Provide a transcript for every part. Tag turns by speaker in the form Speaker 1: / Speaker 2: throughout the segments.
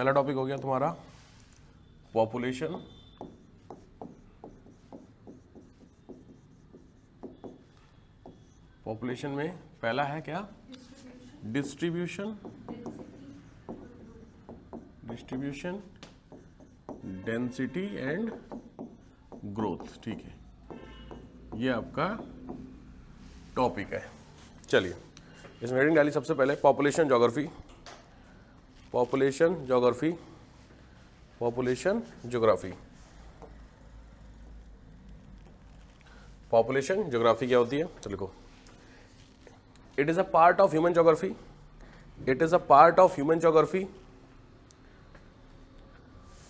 Speaker 1: पहला टॉपिक हो गया तुम्हारा पॉपुलेशन, पॉपुलेशन में पहला है क्या, distribution, distribution, density and growth. ठीक है, ये आपका टॉपिक है। चलिए इसमें हेडिंग डाली सबसे पहले population geography, population geography, population geography. Population geography क्या होती है, चलो लिखो। It is a part of human geography, it is a part of human geography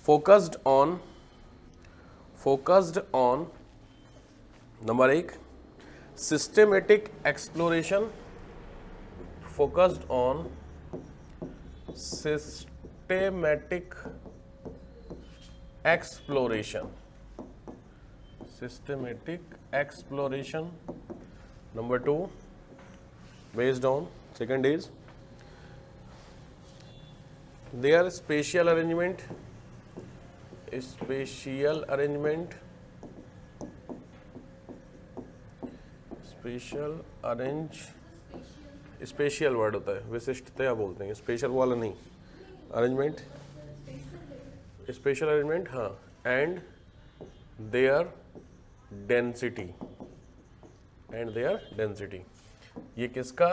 Speaker 1: focused on number 1 systematic exploration, focused on systematic exploration, systematic exploration। number 2 based on, second is their spatial arrangement, spatial arrangement, special arrange, spatial word होता है, विशिष्टता बोलते हैं, special वाला नहीं, arrangement, special arrangement, हाँ, and their density, and their density. ये किसका,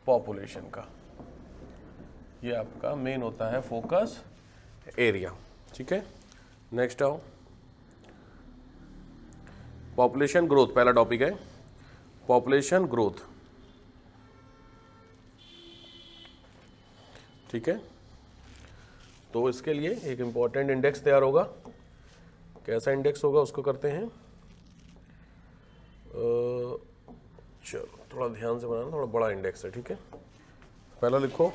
Speaker 1: पॉपुलेशन का। ये आपका मेन होता है फोकस एरिया। ठीक है, नेक्स्ट आओ, पॉपुलेशन ग्रोथ, पहला टॉपिक है पॉपुलेशन ग्रोथ। ठीक है, तो इसके लिए एक इंपॉर्टेंट इंडेक्स तैयार होगा। कैसा इंडेक्स होगा उसको करते हैं, चलो थोड़ा ध्यान से बनाना, थोड़ा बड़ा इंडेक्स है। ठीक है, पहला लिखो,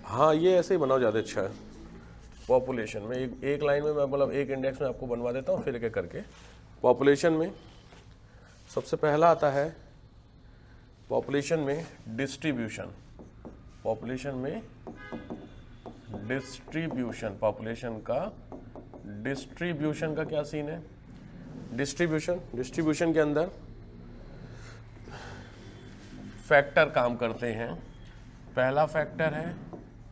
Speaker 1: हाँ ये ऐसे ही बनाओ, ज़्यादा अच्छा है। पॉपुलेशन में एक लाइन में मैं मतलब एक इंडेक्स में आपको बनवा देता हूँ, फिर एक एक करके। पॉपुलेशन में सबसे पहला आता है, पॉपुलेशन में डिस्ट्रीब्यूशन, पॉपुलेशन में डिस्ट्रीब्यूशन, पॉपुलेशन का डिस्ट्रीब्यूशन का क्या सीन है, डिस्ट्रीब्यूशन के अंदर फैक्टर काम करते हैं। पहला फैक्टर है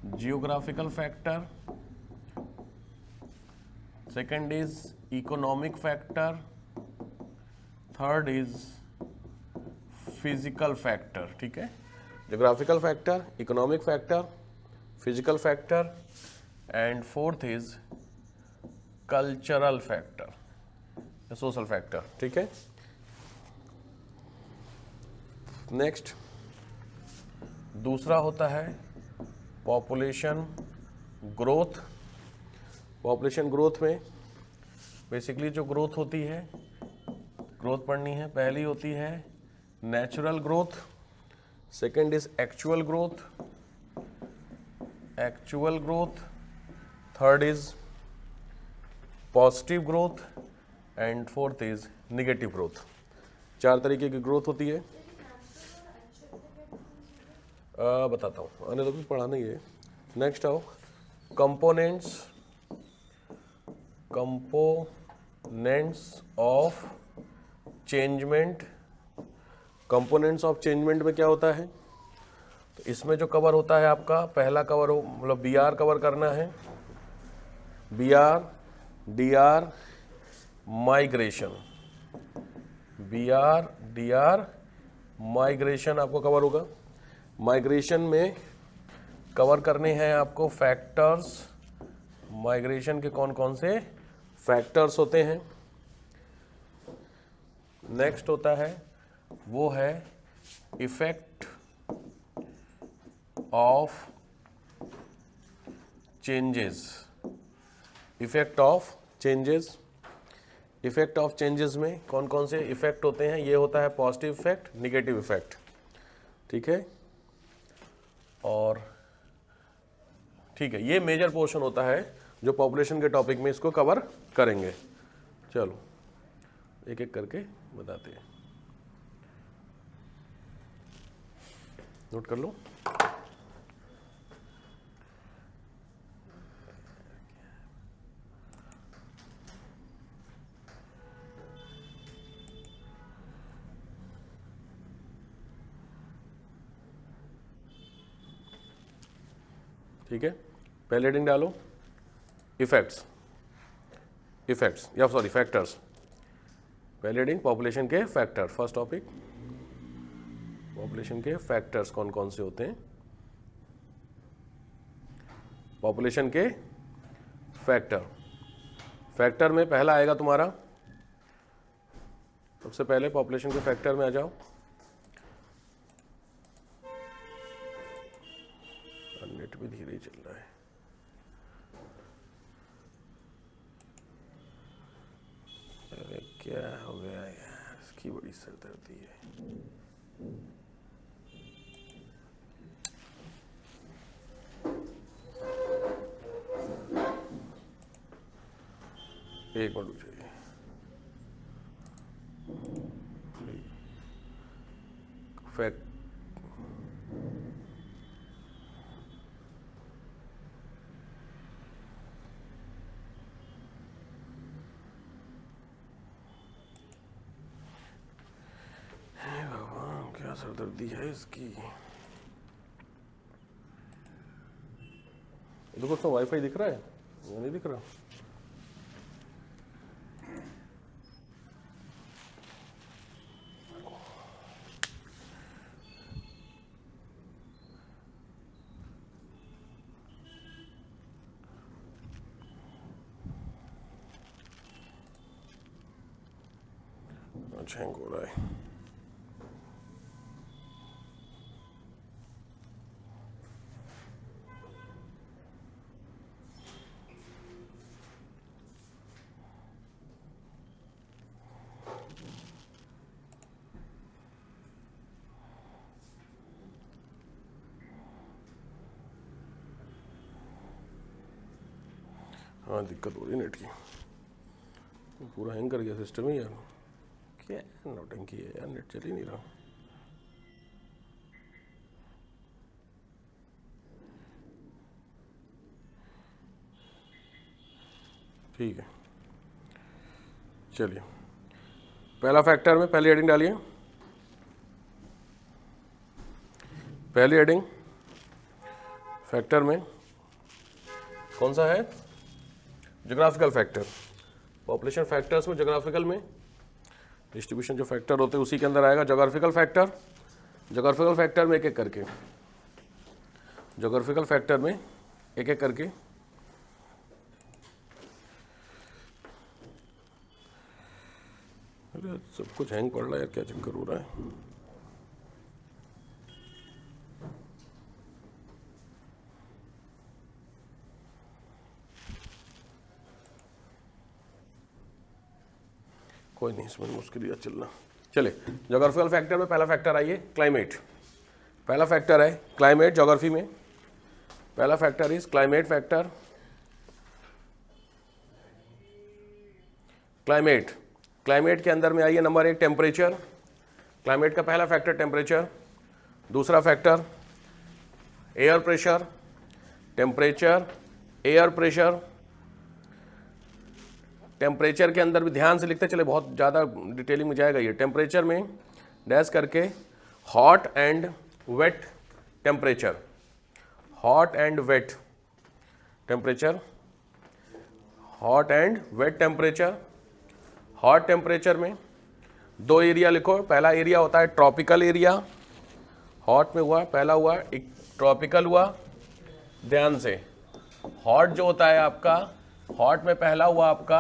Speaker 1: geographical factor, second is economic factor, third is physical factor। ठीक है, geographical factor, economic factor, physical factor and fourth is cultural factor, social factor। ठीक है, नेक्स्ट दूसरा होता है पॉपुलेशन ग्रोथ। पॉपुलेशन ग्रोथ में बेसिकली जो ग्रोथ होती है, ग्रोथ पढ़नी है, पहली होती है natural growth, second is actual growth, actual growth, third is positive growth and fourth is negative growth. 4 तरीके की ग्रोथ होती है। बताता हूँ, आने तो भी पढ़ाना ही है। नेक्स्ट आओ, components, components of changement. Components of changement में क्या होता है, तो इसमें जो कवर होता है आपका, पहला कवर हो मतलब बी आर कवर करना है, B R, D R, migration, B R, D R, migration आपको कवर होगा। माइग्रेशन में कवर करने हैं आपको फैक्टर्स, माइग्रेशन के कौन कौन से फैक्टर्स होते हैं। नेक्स्ट होता है वो है effect of changes, effect of changes. Effect of changes में कौन कौन से इफेक्ट होते हैं, ये होता है पॉजिटिव इफेक्ट, निगेटिव इफेक्ट। ठीक है, और ठीक है, ये मेजर पोर्शन होता है जो पॉपुलेशन के टॉपिक में इसको कवर करेंगे। चलो एक एक करके बताते हैं, नोट कर लो। ठीक है, पहले हेडिंग डालो इफेक्ट्स या सॉरी फैक्टर्स। पहले हेडिंग पॉपुलेशन के फैक्टर, फर्स्ट टॉपिक पॉपुलेशन के फैक्टर्स कौन कौन से होते हैं। पॉपुलेशन के फैक्टर में पहला आएगा तुम्हारा, सबसे पहले पॉपुलेशन के फैक्टर में आ जाओ। नेट भी धीरे ही चल रहा है। अरे क्या हो गया यार, इसकी बड़ी सरदर्दी है। एक मिनट चाहिए। फैक्ट भगवान क्या सरदर्दी है इसकी। देखो तो वाईफाई दिख रहा है, वो नहीं दिख रहा। हैंग हो रहा है। हाँ दिक्कत हो रही है नेट की, पूरा हैंग कर गया सिस्टम ही यार। क्या नौटंकी है यार, नेट चल ही नहीं रहा। ठीक है चलिए, पहला फैक्टर में पहली हेडिंग डालिए। पहली हेडिंग फैक्टर में कौन सा है? Geographical factor. पॉपुलेशन फैक्टर्स में ज्योग्राफिकल में डिस्ट्रीब्यूशन जो फैक्टर होते हैं उसी के अंदर आएगा ज्योग्राफिकल फैक्टर। ज्योग्राफिकल फैक्टर में एक एक करके, ज्योग्राफिकल फैक्टर में एक एक करके अरे सब कुछ हैंग पड़ रहा है यार, क्या चक्कर हो रहा है। कोई नहीं, इसमें मुश्किल ही चलना। चले, ज्योग्राफिकल फैक्टर में पहला फैक्टर आइए क्लाइमेट। पहला फैक्टर है क्लाइमेट ज्योग्राफी में। पहला factor is climate factor. Climate के अंदर में आइए नंबर 1 टेम्परेचर। क्लाइमेट का पहला फैक्टर टेम्परेचर। दूसरा factor air pressure. Temperature, air pressure. Temperature के अंदर भी ध्यान से लिखते चले, बहुत ज़्यादा डिटेलिंग में जाएगा ये। टेम्परेचर में डैश करके hot and wet temperature. Hot and wet temperature, hot and wet temperature. Hot temperature में 2 एरिया लिखो। पहला एरिया होता है ट्रॉपिकल एरिया। हॉट में हुआ पहला हुआ एक ट्रॉपिकल हुआ। ध्यान से, हॉट जो होता है आपका, हॉट में पहला हुआ आपका,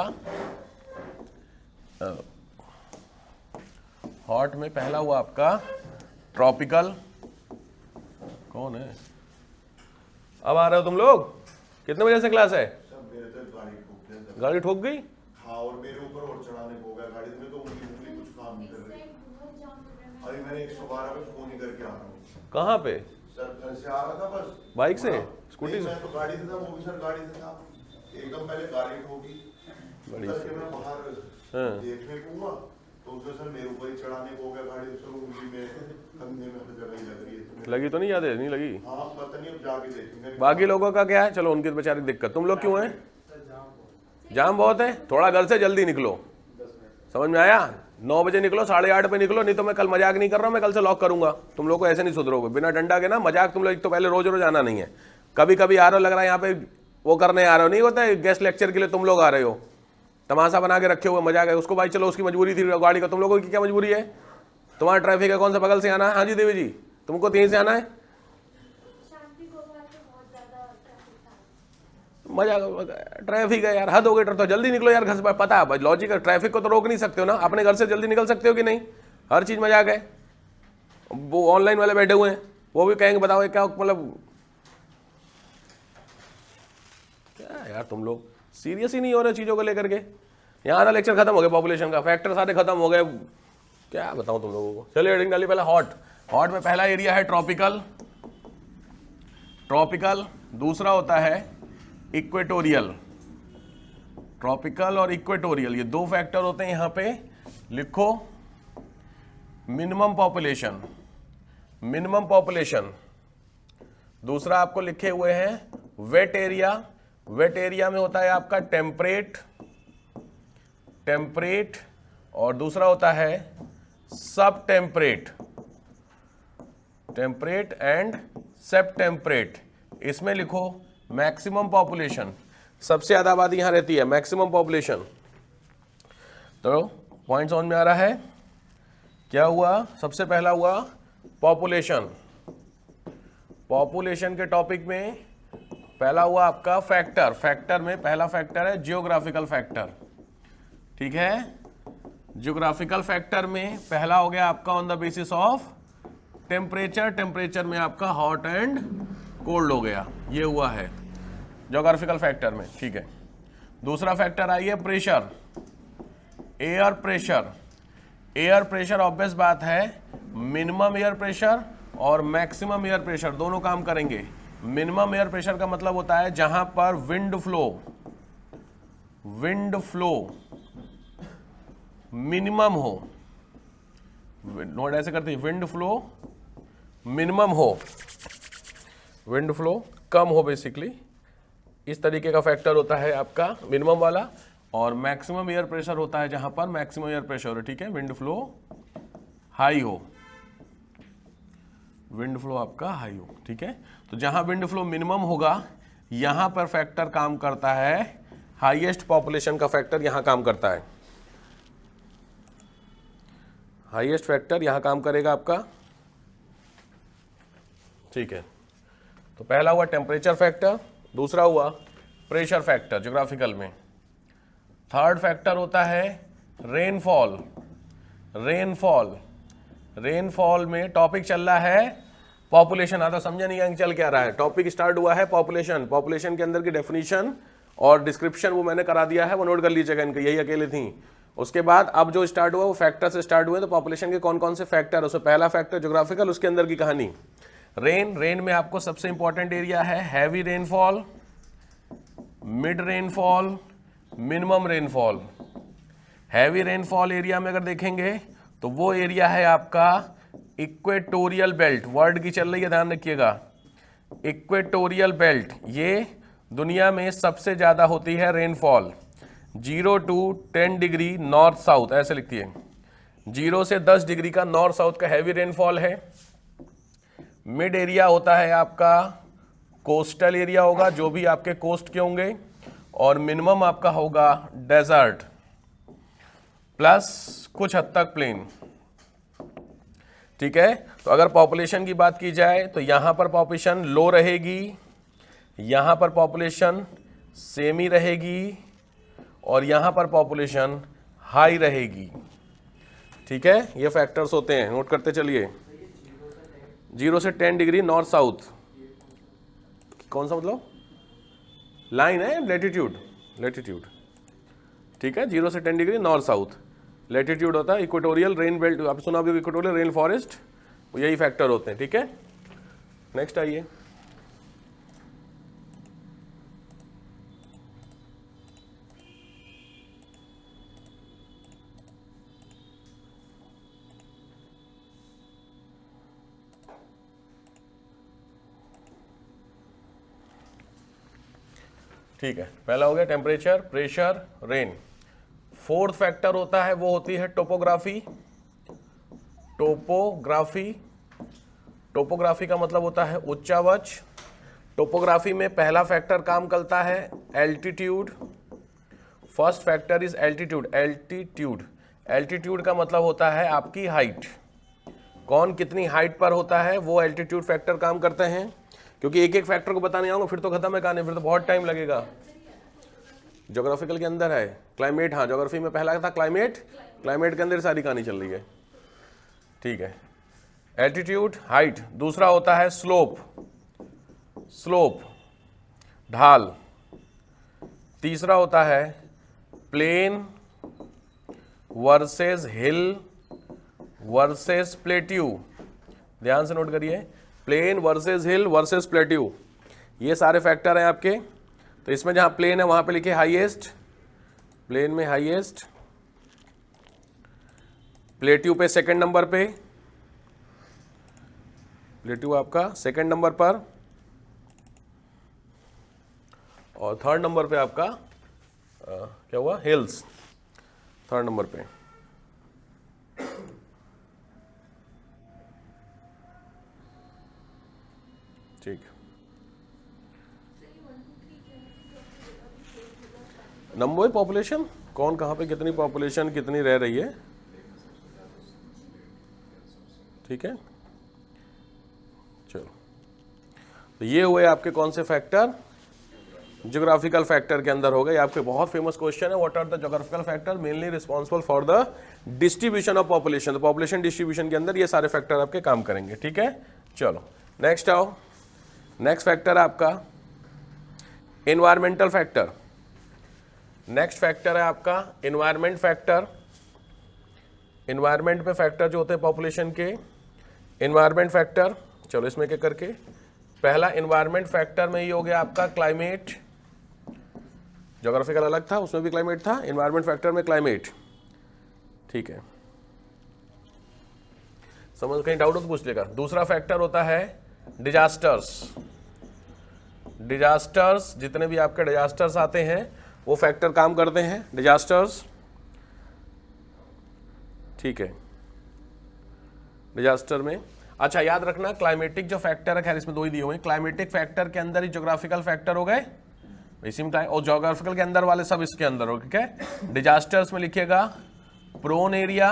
Speaker 1: हॉट में पहला हुआ आपका ट्रॉपिकल। कौन है? अब आ रहे हो तुम लोग? कितने बजे से क्लास है? गाड़ी ठोक गई?
Speaker 2: हाँ, और मेरे ऊपर और चढ़ाने को हो गया गाड़ी में, तो उंगली कुछ काम नहीं कर रही। अभी मैंने 112 पे फोन ही करके आ रहा हूँ।
Speaker 1: कहाँ पे?
Speaker 2: सर घर से आ रहा था बस।
Speaker 1: बाइक से? स्कूटी से?
Speaker 2: मैं तो गाड़ी से था, वो भी सर गाड़ी से था। एकदम पहले गाड़ी ठोकी,
Speaker 1: बड़ी
Speaker 2: करके मैं बाहर देखने को हुआ तो उसने सर मेरे ऊपर ही चढ़ाने को हो गया गाड़ी। सर उंगली में, कंधे में हर जगह ही लग रही है।
Speaker 1: लगी तो नहीं? याद है नहीं लगी?
Speaker 2: हाँ पता नहीं, अब जाके देखेंगे।
Speaker 1: बाकी लोगों का क्या है? चलो उनकी बेचारी दिक्कत। तुम लोग क्यों हैं? जाम बहुत है। थोड़ा घर से जल्दी निकलो, समझ में आया? 9 बजे निकलो, 8:30 पे निकलो, नहीं तो मैं कल मजाक नहीं कर रहा हूँ, मैं कल से लॉक करूंगा। तुम लोग को ऐसे नहीं सुधरोगे बिना डंडा के ना। मजाक तुम लोग तो पहले रोज रोज आना नहीं है, कभी कभी आ रहे हो, लग रहा है यहाँ पे वो करने आ रहे हो, नहीं होता है गेस्ट लेक्चर के लिए तुम लोग आ रहे हो, तमाशा बना के रखे हुए, मजा आ गया उसको, भाई चलो उसकी मजबूरी थी गाड़ी का, तुम लोगों की क्या मजबूरी है? तुम्हारा ट्रैफिक है, कौन सा बगल से आना है? हाँ जी देवी जी, तुमको यहीं से आना है, मजा ट्रैफिक है यार, हद हो गई, तो जल्दी निकलो यार घर से, पता है लॉजिक है, ट्रैफिक को तो रोक नहीं सकते हो ना, अपने घर से जल्दी निकल सकते हो कि नहीं? हर चीज मजाक है। वो ऑनलाइन वाले बैठे हुए हैं, वो भी कहेंगे बताओ क्या मतलब, क्या यार तुम लोग सीरियस ही नहीं हो रहे चीजों को लेकर के। यहाँ आधा लेक्चर खत्म हो गया, पॉपुलेशन का फैक्टर सारे खत्म हो गए, क्या बताऊं तुम लोगों को। चलिए हेडिंग डालिए, पहला हॉट। हॉट में पहला एरिया है ट्रॉपिकल, ट्रॉपिकल, दूसरा होता है इक्वेटोरियल। ट्रॉपिकल और इक्वेटोरियल ये दो फैक्टर होते हैं, यहां पे लिखो मिनिमम पॉपुलेशन, मिनिमम पॉपुलेशन। दूसरा आपको लिखे हुए हैं वेट एरिया, वेट एरिया में होता है आपका टेम्परेट, टेम्परेट, और दूसरा होता है सब टेम्परेट, टेम्परेट एंड सब टेम्परेट। इसमें लिखो मैक्सिमम पॉपुलेशन, सबसे ज्यादा आबादी यहां रहती है, मैक्सिमम पॉपुलेशन। तो पॉइंट समझ में आ रहा है? क्या हुआ? सबसे पहला हुआ पॉपुलेशन, पॉपुलेशन के टॉपिक में पहला हुआ आपका फैक्टर, फैक्टर में पहला फैक्टर है जियोग्राफिकल फैक्टर, ठीक है। जियोग्राफिकल फैक्टर में पहला हो गया आपका on the basis of temperature, temperature में आपका हॉट एंड कोल्ड हो गया, ये हुआ है ज्योग्राफिकल फैक्टर में, ठीक है। दूसरा फैक्टर आई है pressure, air pressure. Air pressure obvious बात है, मिनिमम एयर प्रेशर और मैक्सिमम एयर प्रेशर दोनों काम करेंगे। मिनिमम एयर प्रेशर का मतलब होता है जहां पर wind flow, wind flow minimum हो, नोट ऐसे करते हैं, विंड फ्लो मिनिमम हो, विंड फ्लो कम हो, बेसिकली इस तरीके का फैक्टर होता है आपका मिनिमम वाला। और मैक्सिमम एयर प्रेशर होता है जहां पर मैक्सिमम एयर प्रेशर हो, ठीक है, विंड फ्लो हाई हो, विंड फ्लो आपका हाई हो, ठीक है। तो जहां विंड फ्लो मिनिमम होगा यहां पर फैक्टर काम करता है, हाईएस्ट पॉपुलेशन का फैक्टर यहां काम करता है, हाईएस्ट फैक्टर यहां काम करेगा आपका, ठीक है। तो पहला हुआ टेम्परेचर फैक्टर, दूसरा हुआ प्रेशर फैक्टर ज्योग्राफिकल में। थर्ड फैक्टर होता है रेनफॉल, रेनफॉल, रेनफॉल में टॉपिक चल रहा है पॉपुलेशन, आता समझा नहीं चल क्या रहा है, टॉपिक स्टार्ट हुआ है पॉपुलेशन, पॉपुलेशन के अंदर की डेफिनेशन और डिस्क्रिप्शन वो मैंने करा दिया है, वो नोट कर लीजिएगा, इनके यही अकेले थी। उसके बाद अब जो स्टार्ट हुआ वो फैक्टर से स्टार्ट हुए, तो पॉपुलेशन के कौन कौन से फैक्टर, उसमें पहला फैक्टर ज्योग्राफिकल, उसके अंदर की कहानी रेन। रेन में आपको सबसे इंपॉर्टेंट एरिया है heavy rainfall, mid rainfall, minimum rainfall. Heavy rainfall area में अगर देखेंगे तो वो एरिया है आपका इक्वेटोरियल बेल्ट, वर्ड की चल रही है ध्यान रखिएगा, इक्वेटोरियल बेल्ट, ये दुनिया में सबसे ज्यादा होती है rainfall, 0 to 10 degree north south, ऐसे लिखती है, 0 से 10 डिग्री का नॉर्थ साउथ का हैवी रेनफॉल है। मिड एरिया होता है आपका कोस्टल एरिया होगा, जो भी आपके कोस्ट के होंगे, और मिनिमम आपका होगा डेजर्ट प्लस कुछ हद तक प्लेन, ठीक है। तो अगर पॉपुलेशन की बात की जाए तो यहां पर पॉपुलेशन लो रहेगी, यहां पर पॉपुलेशन सेमी रहेगी, और यहां पर पॉपुलेशन हाई रहेगी, ठीक है। ये फैक्टर्स होते हैं, नोट करते चलिए। 0 से 10 डिग्री नॉर्थ साउथ, कौन सा मतलब लाइन है, लेटीट्यूड, लेटीट्यूड, ठीक है। 0 से 10 डिग्री नॉर्थ साउथ लेटीट्यूड होता है, इक्वेटोरियल रेन बेल्ट, आप सुना भी इक्वेटोरियल रेन फॉरेस्ट, यही फैक्टर होते हैं, ठीक है। नेक्स्ट आइए, ठीक है। पहला हो गया temperature, pressure, rain. Fourth factor होता है वो होती है टोपोग्राफी, टोपोग्राफी, टोपोग्राफी का मतलब होता है उच्चावच, टोपोग्राफी में पहला फैक्टर काम करता है altitude. First factor is altitude. Altitude का मतलब होता है आपकी हाइट, कौन कितनी हाइट पर होता है वो एल्टीट्यूड फैक्टर काम करते हैं। क्योंकि एक एक फैक्टर को बताने आऊंगा फिर तो खत्म है कहानी, फिर तो बहुत टाइम लगेगा। ज्योग्राफिकल के अंदर है क्लाइमेट, हाँ ज्योग्राफी में पहला था क्लाइमेट, क्लाइमेट के अंदर सारी कहानी चल रही है, ठीक है। एल्टीट्यूड हाइट, दूसरा होता है स्लोप, ढाल, तीसरा होता है प्लेन वर्सेस हिल वर्सेस प्लेट्यू। ध्यान से नोट करिए, प्लेन वर्सेस हिल वर्सेस प्लेट्यू, ये सारे फैक्टर हैं आपके। तो इसमें जहां प्लेन है वहां पे लिखिए हाईएस्ट, प्लेन में हाईएस्ट, प्लेट्यू पे सेकंड नंबर पे, प्लेट्यू आपका सेकंड नंबर पर, और थर्ड नंबर पे आपका क्या हुआ, हिल्स, थर्ड नंबर पे। ठीक, नंबर पॉपुलेशन, कौन कहाँ पे कितनी पॉपुलेशन कितनी रह रही है, ठीक है। चलो, तो ये हुए आपके कौन से फैक्टर, ज्योग्राफिकल फैक्टर के अंदर हो गए। आपके बहुत फेमस क्वेश्चन है, what are the geographical factor mainly responsible for the distribution of population. तो पॉपुलेशन डिस्ट्रीब्यूशन के अंदर ये सारे फैक्टर आपके काम करेंगे, ठीक है। चलो नेक्स्ट आओ, नेक्स्ट फैक्टर है आपका एनवायरमेंटल फैक्टर। नेक्स्ट फैक्टर है आपका एनवायरमेंट फैक्टर। एनवायरमेंट में फैक्टर जो होते हैं पॉपुलेशन के, एनवायरमेंट फैक्टर, चलो इसमें क्या करके, पहला एनवायरमेंट फैक्टर में ये हो गया आपका क्लाइमेट, ज्योग्राफिकल अलग था उसमें भी क्लाइमेट था, एनवायरमेंट फैक्टर में क्लाइमेट, ठीक है। समझ कहीं डाउट हो तो पूछ लेगा। दूसरा फैक्टर होता है डिजास्टर्स। डिजास्टर्स, जितने भी आपके डिजास्टर्स आते हैं वो फैक्टर काम करते हैं, डिजास्टर्स, ठीक है। डिजास्टर में अच्छा याद रखना, क्लाइमेटिक जो फैक्टर है, खैर इसमें दो ही दिए हुए हैं, क्लाइमेटिक फैक्टर के अंदर ही ज्योग्राफिकल फैक्टर हो गए इसी में, और ज्योग्राफिकल के अंदर वाले सब इसके अंदर हो, ठीक है। डिजास्टर्स में लिखिएगा प्रोन एरिया,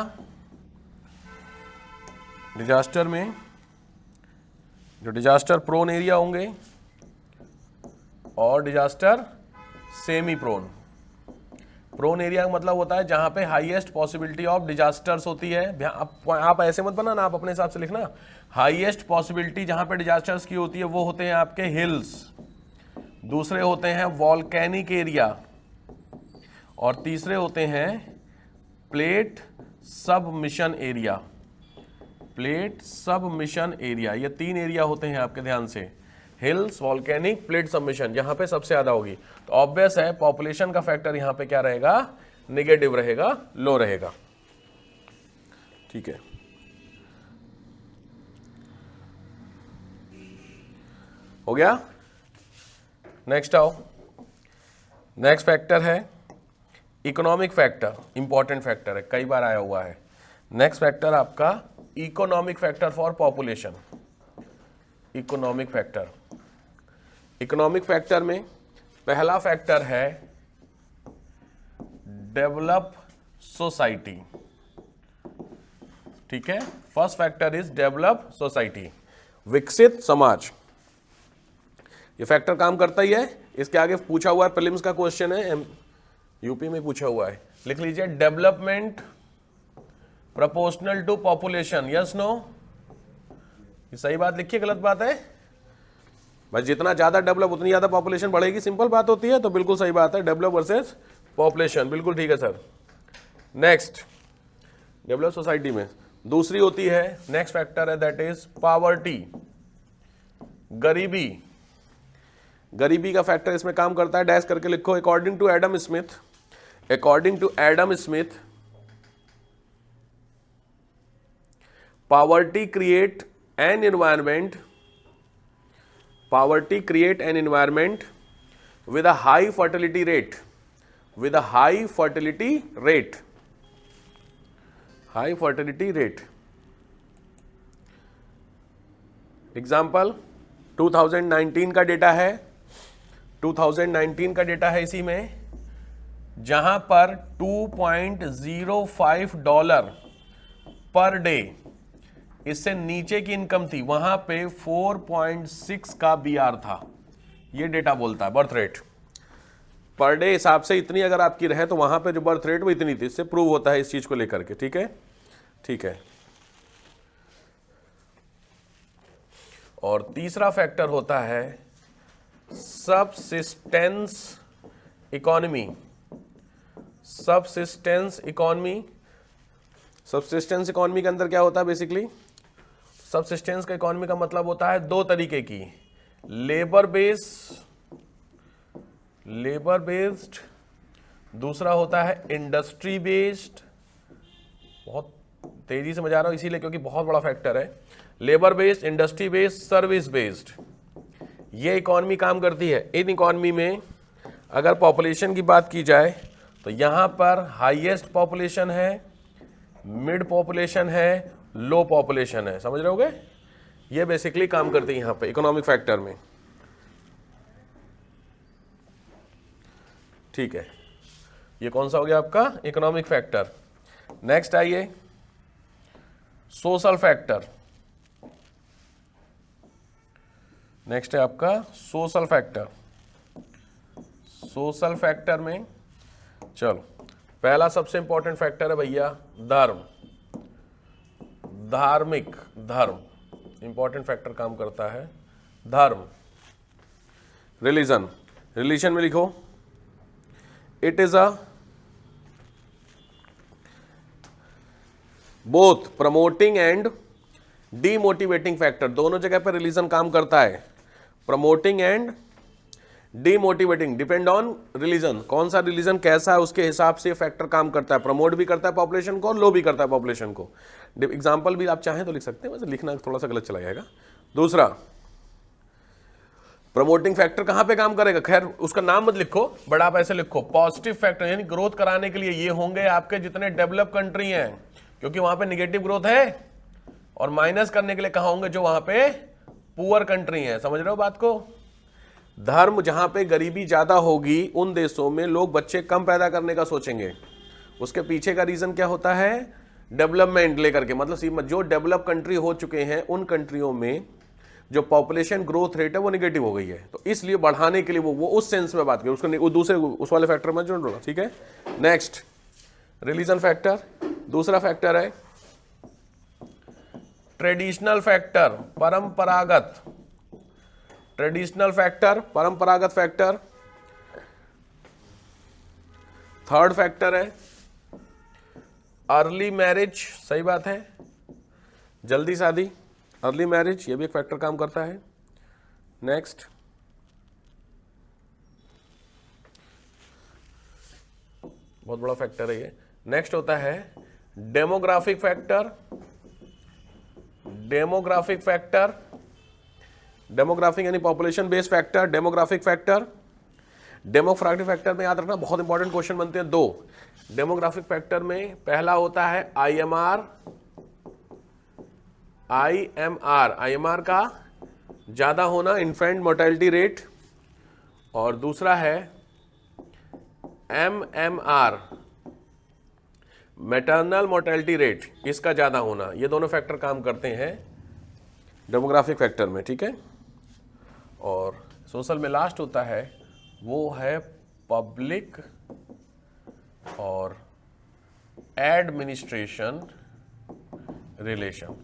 Speaker 1: डिजास्टर में जो डिजास्टर प्रोन एरिया होंगे और disaster semi prone. Prone area का मतलब होता है जहां पे हाईएस्ट पॉसिबिलिटी ऑफ डिजास्टर्स होती है। आप ऐसे मत बनाना, आप अपने हिसाब से लिखना। हाईएस्ट पॉसिबिलिटी जहां पे डिजास्टर्स की होती है वो होते हैं आपके हिल्स, दूसरे होते हैं वॉल्केनिक एरिया, और तीसरे होते हैं plate submission area. Plate submission area, ये तीन एरिया होते हैं आपके, ध्यान से, हिल्स, वॉल्केनिक, प्लेट सबमिशन, यहां पे सबसे ज्यादा होगी। तो ऑब्वियस है पॉपुलेशन का फैक्टर यहां पे क्या रहेगा, नेगेटिव रहेगा, लो रहेगा, ठीक है। हो गया। नेक्स्ट आओ, नेक्स्ट फैक्टर है इकोनॉमिक फैक्टर, इंपॉर्टेंट फैक्टर है, कई बार आया हुआ है। नेक्स्ट फैक्टर आपका economic factor for population. Economic factor, economic factor में पहला फैक्टर है डेवलप सोसाइटी, ठीक है। First factor is develop society, विकसित समाज। ये फैक्टर काम करता ही है, इसके आगे पूछा हुआ है, प्रीलिम्स का क्वेश्चन है, यूपी में पूछा हुआ है, लिख लीजिए development proportional to population, yes no. ये सही बात लिखिए, गलत बात है भाई, जितना ज्यादा डेवलप उतनी ज्यादा पॉपुलेशन बढ़ेगी, सिंपल बात होती है, तो बिल्कुल सही बात है, डेवलप वर्सेस पॉपुलेशन, बिल्कुल ठीक है सर। नेक्स्ट, डेवलप सोसाइटी में दूसरी होती है, नेक्स्ट फैक्टर है दैट इज पॉवर्टी, गरीबी। गरीबी का फैक्टर इसमें काम करता है, डैश करके लिखो, according to Adam Smith, according to Adam Smith poverty create an environment with a high fertility rate, with a high fertility rate, high fertility rate. Example, 2019 का डेटा है, 2019 का डेटा है इसी में, जहां पर $2.05 पर डे इससे नीचे की इनकम थी, वहां पे 4.6 का BR था। ये डेटा बोलता है बर्थ रेट पर डे हिसाब से इतनी अगर आपकी रहे तो वहां पे जो बर्थ रेट वो इतनी थी। इससे प्रूव होता है इस चीज को लेकर के। ठीक है, ठीक है। और तीसरा फैक्टर होता है subsistence economy. Subsistence economy, subsistence economy के अंदर क्या होता है बेसिकली? सबसिस्टेंस का इकोनॉमी का मतलब होता है दो तरीके की, लेबर बेस्ड, दूसरा होता है इंडस्ट्री बेस्ड। बहुत तेजी से मैं जा रहा हूं इसीलिए क्योंकि बहुत बड़ा फैक्टर है। Labour based, industry based, service based, ये इकोनॉमी काम करती है। इन इकोनॉमी में अगर पॉपुलेशन की बात की जाए तो यहां पर हाईएस्ट पॉपुलेशन है, मिड पॉपुलेशन है, लो पॉपुलेशन है। समझ रहे होगे? ये बेसिकली काम करती है यहां पे इकोनॉमिक फैक्टर में। ठीक है, ये कौन सा हो गया आपका? Economic factor. नेक्स्ट आइए सोशल फैक्टर। नेक्स्ट है आपका सोशल फैक्टर। सोशल फैक्टर में चलो पहला सबसे इंपॉर्टेंट फैक्टर है भैया धर्म, धार्मिक धर्म। इंपॉर्टेंट फैक्टर काम करता है धर्म। रिलीजन, रिलीजन में लिखो it is a both promoting and demotivating factor. दोनों जगह पर रिलीजन काम करता है, promoting and demotivating, depend on religion. कौन सा रिलीजन कैसा है उसके हिसाब से फैक्टर काम करता है। प्रमोट भी करता है पॉपुलेशन को और लो भी करता है पॉपुलेशन को। एग्जांपल भी आप चाहें तो लिख सकते हैं, वैसे लिखना थोड़ा सा गलत चला जाएगा। दूसरा प्रमोटिंग फैक्टर कहां पे काम करेगा? खैर उसका नाम मत लिखो, बड़ा आप ऐसे लिखो पॉजिटिव फैक्टर, यानी ग्रोथ कराने के लिए ये होंगे आपके जितने डेवलप कंट्री हैं, क्योंकि वहां पे निगेटिव ग्रोथ है। और माइनस करने के लिए कहां होंगे? जो वहां पे पुअर कंट्री है। समझ रहे हो बात को? धर्म जहां पे गरीबी ज्यादा होगी उन देशों में लोग बच्चे कम पैदा करने का सोचेंगे। उसके पीछे का रीजन क्या होता है? डेवलपमेंट लेकर के, मतलब जो डेवलप कंट्री हो चुके हैं उन कंट्रियों में जो पॉपुलेशन ग्रोथ रेट है वो निगेटिव हो गई है, तो इसलिए बढ़ाने के लिए वो उस सेंस में बात करें, उसको दूसरे उस वाले फैक्टर में जोड़ लो। ठीक है, नेक्स्ट रिलीजन फैक्टर। दूसरा फैक्टर है ट्रेडिशनल फैक्टर, परंपरागत। ट्रेडिशनल फैक्टर, परंपरागत फैक्टर। थर्ड फैक्टर है अर्ली मैरिज। सही बात है, जल्दी शादी, अर्ली मैरिज, ये भी एक फैक्टर काम करता है। नेक्स्ट बहुत बड़ा फैक्टर है ये। नेक्स्ट होता है demographic factor. Demographic factor, demographic यानी population based factor, demographic factor. Demographic factor में याद रखना बहुत इंपॉर्टेंट क्वेश्चन बनते हैं दो। डेमोग्राफिक फैक्टर में पहला होता है IMR। IMR का ज्यादा होना, इन्फेंट मोर्टेलिटी रेट, और दूसरा है MMR, मैटरनल मोर्टेलिटी रेट, इसका ज्यादा होना। ये दोनों फैक्टर काम करते हैं डेमोग्राफिक फैक्टर में। ठीक है, और सोशल में लास्ट होता है वो है पब्लिक और एडमिनिस्ट्रेशन रिलेशन।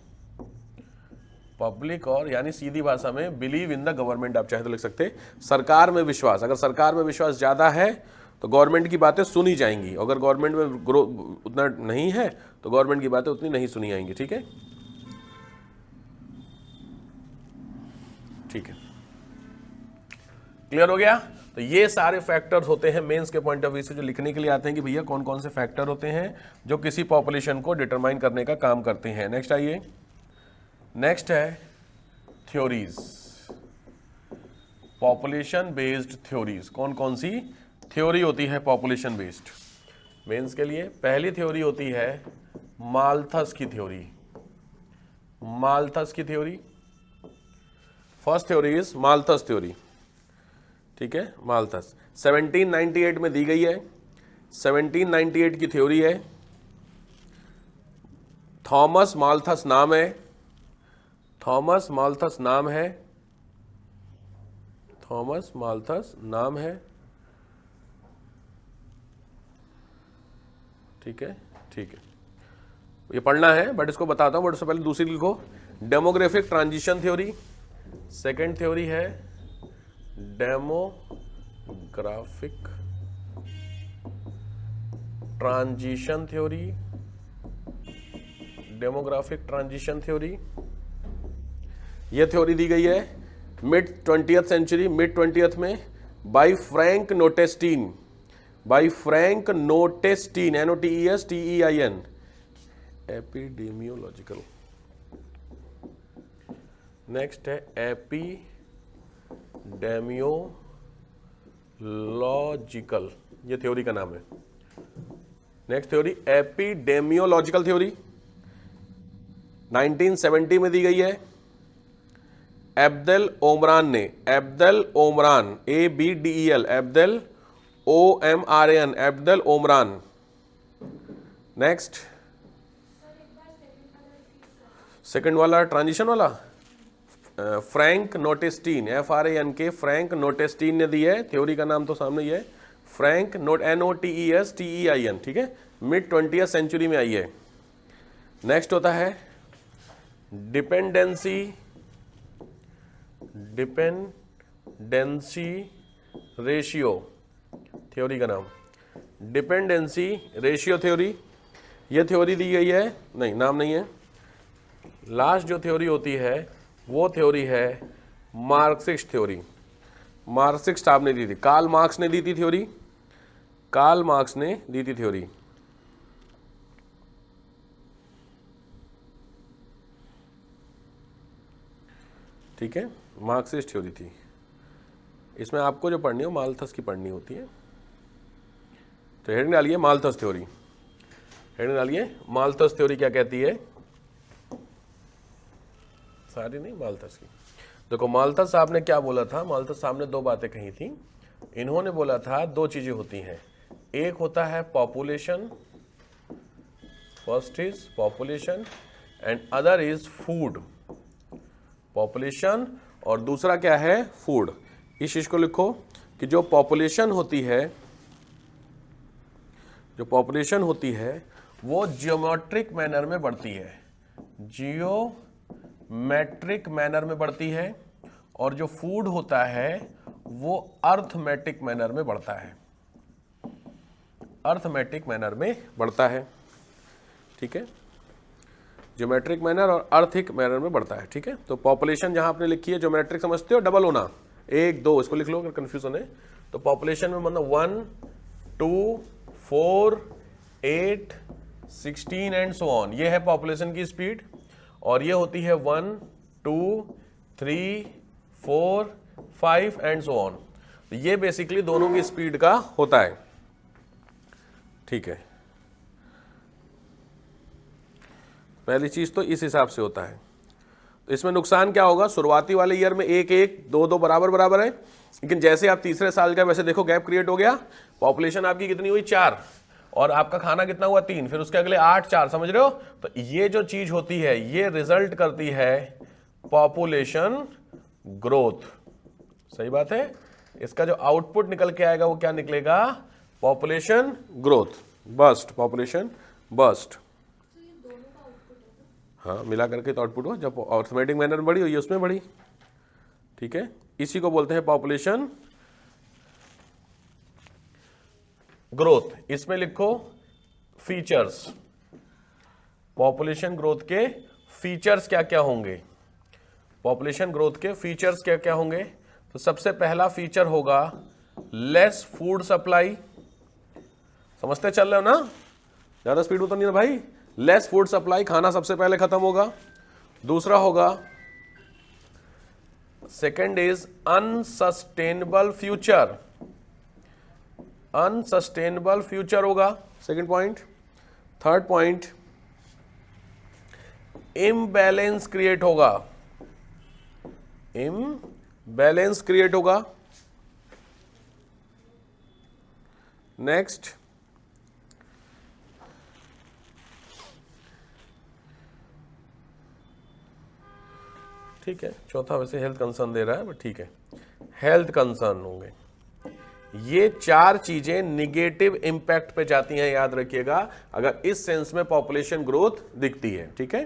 Speaker 1: पब्लिक और यानी सीधी भाषा में बिलीव इन द गवर्नमेंट, आप चाहे तो लिख सकते हैं सरकार में विश्वास। अगर सरकार में विश्वास ज्यादा है तो गवर्नमेंट की बातें सुनी जाएंगी, अगर गवर्नमेंट में ग्रोथ उतना नहीं है तो गवर्नमेंट की बातें उतनी नहीं सुनी जाएंगी। ठीक है, ठीक है, क्लियर हो गया? तो ये सारे फैक्टर्स होते हैं मेंस के पॉइंट ऑफ व्यू से जो लिखने के लिए आते हैं कि भैया कौन कौन से फैक्टर होते हैं जो किसी पॉपुलेशन को डिटरमाइन करने का काम करते हैं। नेक्स्ट आइए, नेक्स्ट है थ्योरीज, पॉपुलेशन बेस्ड थ्योरीज। कौन कौन सी थ्योरी होती है पॉपुलेशन बेस्ड मेंस के लिए? पहली थ्योरी होती है माल्थस की थ्योरी। माल्थस की theory, first theory is Malthus theory, ठीक है, माल्थस 1798 में दी गई है। 1798 की थ्योरी है, थॉमस माल्थस नाम है, थॉमस माल्थस नाम है, थॉमस माल्थस नाम है, ठीक है, ठीक है, ये पढ़ना है बट इसको बताता हूं, बट उससे पहले दूसरी लिखो, demographic transition theory. Second theory है demographic transition theory, demographic transition theory, यह थ्योरी दी गई है mid 20th century, mid 20th में by Frank Notestein, by Frank Notestein, NOTESTEIN, epidemiological. Next है एपिडेमियोलॉजिकल, ये थ्योरी का नाम है। नेक्स्ट थ्योरी एपिडेमियोलॉजिकल थ्योरी 1970 में दी गई है, एब्देल ओमरान ने, एब्देल ओमरान, ABDEL, एब्देल OMRAN, एब्देल ओमरान। नेक्स्ट सेकंड वाला ट्रांजिशन वाला फ्रैंक नोटेस्टीन, FRANK, फ्रैंक नोटेस्टीन ने दी है, थ्योरी का नाम तो सामने ही है, फ्रैंक NOTESTEIN, ठीक है, मिड 20th सेंचुरी में आई है। नेक्स्ट होता है डिपेंडेंसी, डिपेंडेंसी रेशियो थ्योरी का नाम, डिपेंडेंसी रेशियो थ्योरी, ये थ्योरी दी गई है, नहीं नाम नहीं है, लास्ट जो थ्योरी होती है वो थ्योरी है मार्क्सिस्ट थ्योरी। मार्क्सिस्ट आपने दी थी, कार्ल मार्क्स ने दी थी थ्योरी, कार्ल मार्क्स ने दी थी थ्योरी। ठीक है, मार्क्सिस्ट थ्योरी थी। इसमें आपको जो पढ़नी हो माल्थस की पढ़नी होती है, तो हेडिंग डालिए माल्थस थ्योरी, हेडिंग डालिए माल्थस थ्योरी क्या कहती है, सारी नहीं माल्थस की। देखो माल्थस साहब ने क्या बोला था, माल्थस साहब ने दो बातें कही थी। इन्होंने बोला था दो चीजें होती हैं, एक होता है population, first is population and other is food, population और दूसरा क्या है, फूड। इस चीज को लिखो कि जो पॉपुलेशन होती है, जो पॉपुलेशन होती है वो जियोमेट्रिक मैनर में बढ़ती है, जियोमेट्रिक मैनर में बढ़ती है, और जो फूड होता है वो अर्थमेटिक मैनर में बढ़ता है, अर्थमेटिक मैनर में बढ़ता है, ठीक है, ज्योमेट्रिक मैनर और आर्थिक मैनर में बढ़ता है, ठीक है। तो पॉपुलेशन जहां आपने लिखी है ज्योमेट्रिक समझते हो, डबल होना, 1 2 इसको लिख लो अगर कंफ्यूजन है। तो पॉपुलेशन में मतलब 1 2 4 8 16 एंड सो ऑन, ये है पॉपुलेशन की स्पीड, और ये होती है 1 2 3 4 5 एंड सो ऑन। ये बेसिकली दोनों की स्पीड का होता है, ठीक है। पहली चीज तो इस हिसाब से होता है। तो इसमें नुकसान क्या होगा, शुरुआती वाले ईयर में 1 1 2 2 बराबर बराबर है, लेकिन जैसे आप तीसरे साल का वैसे देखो गैप क्रिएट हो गया, पॉपुलेशन आपकी कितनी हुई 4 और आपका खाना कितना हुआ 3, फिर उसके अगले 8 4, समझ रहे हो। तो ये जो चीज होती है ये रिजल्ट करती है पॉपुलेशन ग्रोथ, सही बात है। इसका जो आउटपुट निकल के आएगा वो क्या निकलेगा, population growth bust, population bust. हाँ मिला करके तो आउटपुट हुआ, जब अर्थमेटिक मैनर में बढ़ी हुई है उसमें बढ़ी, ठीक है। इसी को बोलते हैं पॉपुलेशन ग्रोथ। इसमें लिखो फीचर्स, पॉपुलेशन ग्रोथ के फीचर्स क्या क्या होंगे, पॉपुलेशन ग्रोथ के फीचर्स क्या क्या होंगे। तो सबसे पहला फीचर होगा लेस फूड सप्लाई, समझते चल रहे हो ना, ज्यादा स्पीड तो नहीं है भाई, लेस फूड सप्लाई, खाना सबसे पहले खत्म होगा। दूसरा होगा, second is unsustainable future, unsustainable future होगा second point. Third point, imbalance create होगा, इम्बैलेंस क्रिएट होगा। नेक्स्ट, ठीक है, चौथा वैसे हेल्थ कंसर्न दे रहा है, बट ठीक है, हेल्थ कंसर्न होंगे। ये चार चीजें निगेटिव इंपैक्ट पे जाती हैं, याद रखिएगा, अगर इस सेंस में पॉपुलेशन ग्रोथ दिखती है। ठीक है,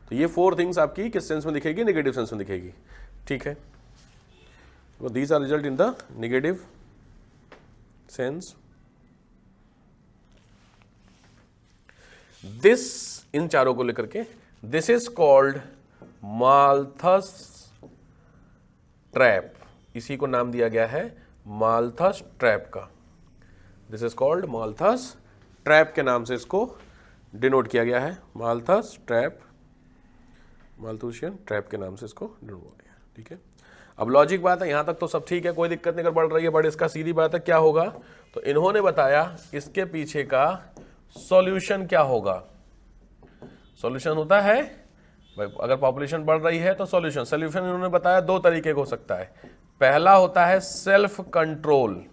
Speaker 1: तो ये 4 थिंग्स आपकी किस सेंस में दिखेगी? निगेटिव सेंस में दिखेगी। ठीक है, तो these are result in the negative sense. This, इन चारों को लेकर के, this is called Malthus trap. इसी को नाम दिया गया है माल्थस ट्रैप का। This is called Malthus trap के नाम से इसको डिनोट किया गया है। माल्थस ट्रैप, माल्थुसियन ट्रैप के नाम से इसको डिनोट किया गया। ठीक है, अब लॉजिक बात है, यहां तक तो सब ठीक है, कोई दिक्कत नहीं, अगर बढ़ रही है, बट इसका सीधी बात है क्या होगा, तो इन्होंने बताया इसके पीछे का सॉल्यूशन क्या होगा। सॉल्यूशन होता है भाई, अगर पॉपुलेशन बढ़ रही है तो सॉल्यूशन इन्होंने बताया 2 तरीके का हो सकता है। पहला होता है self control.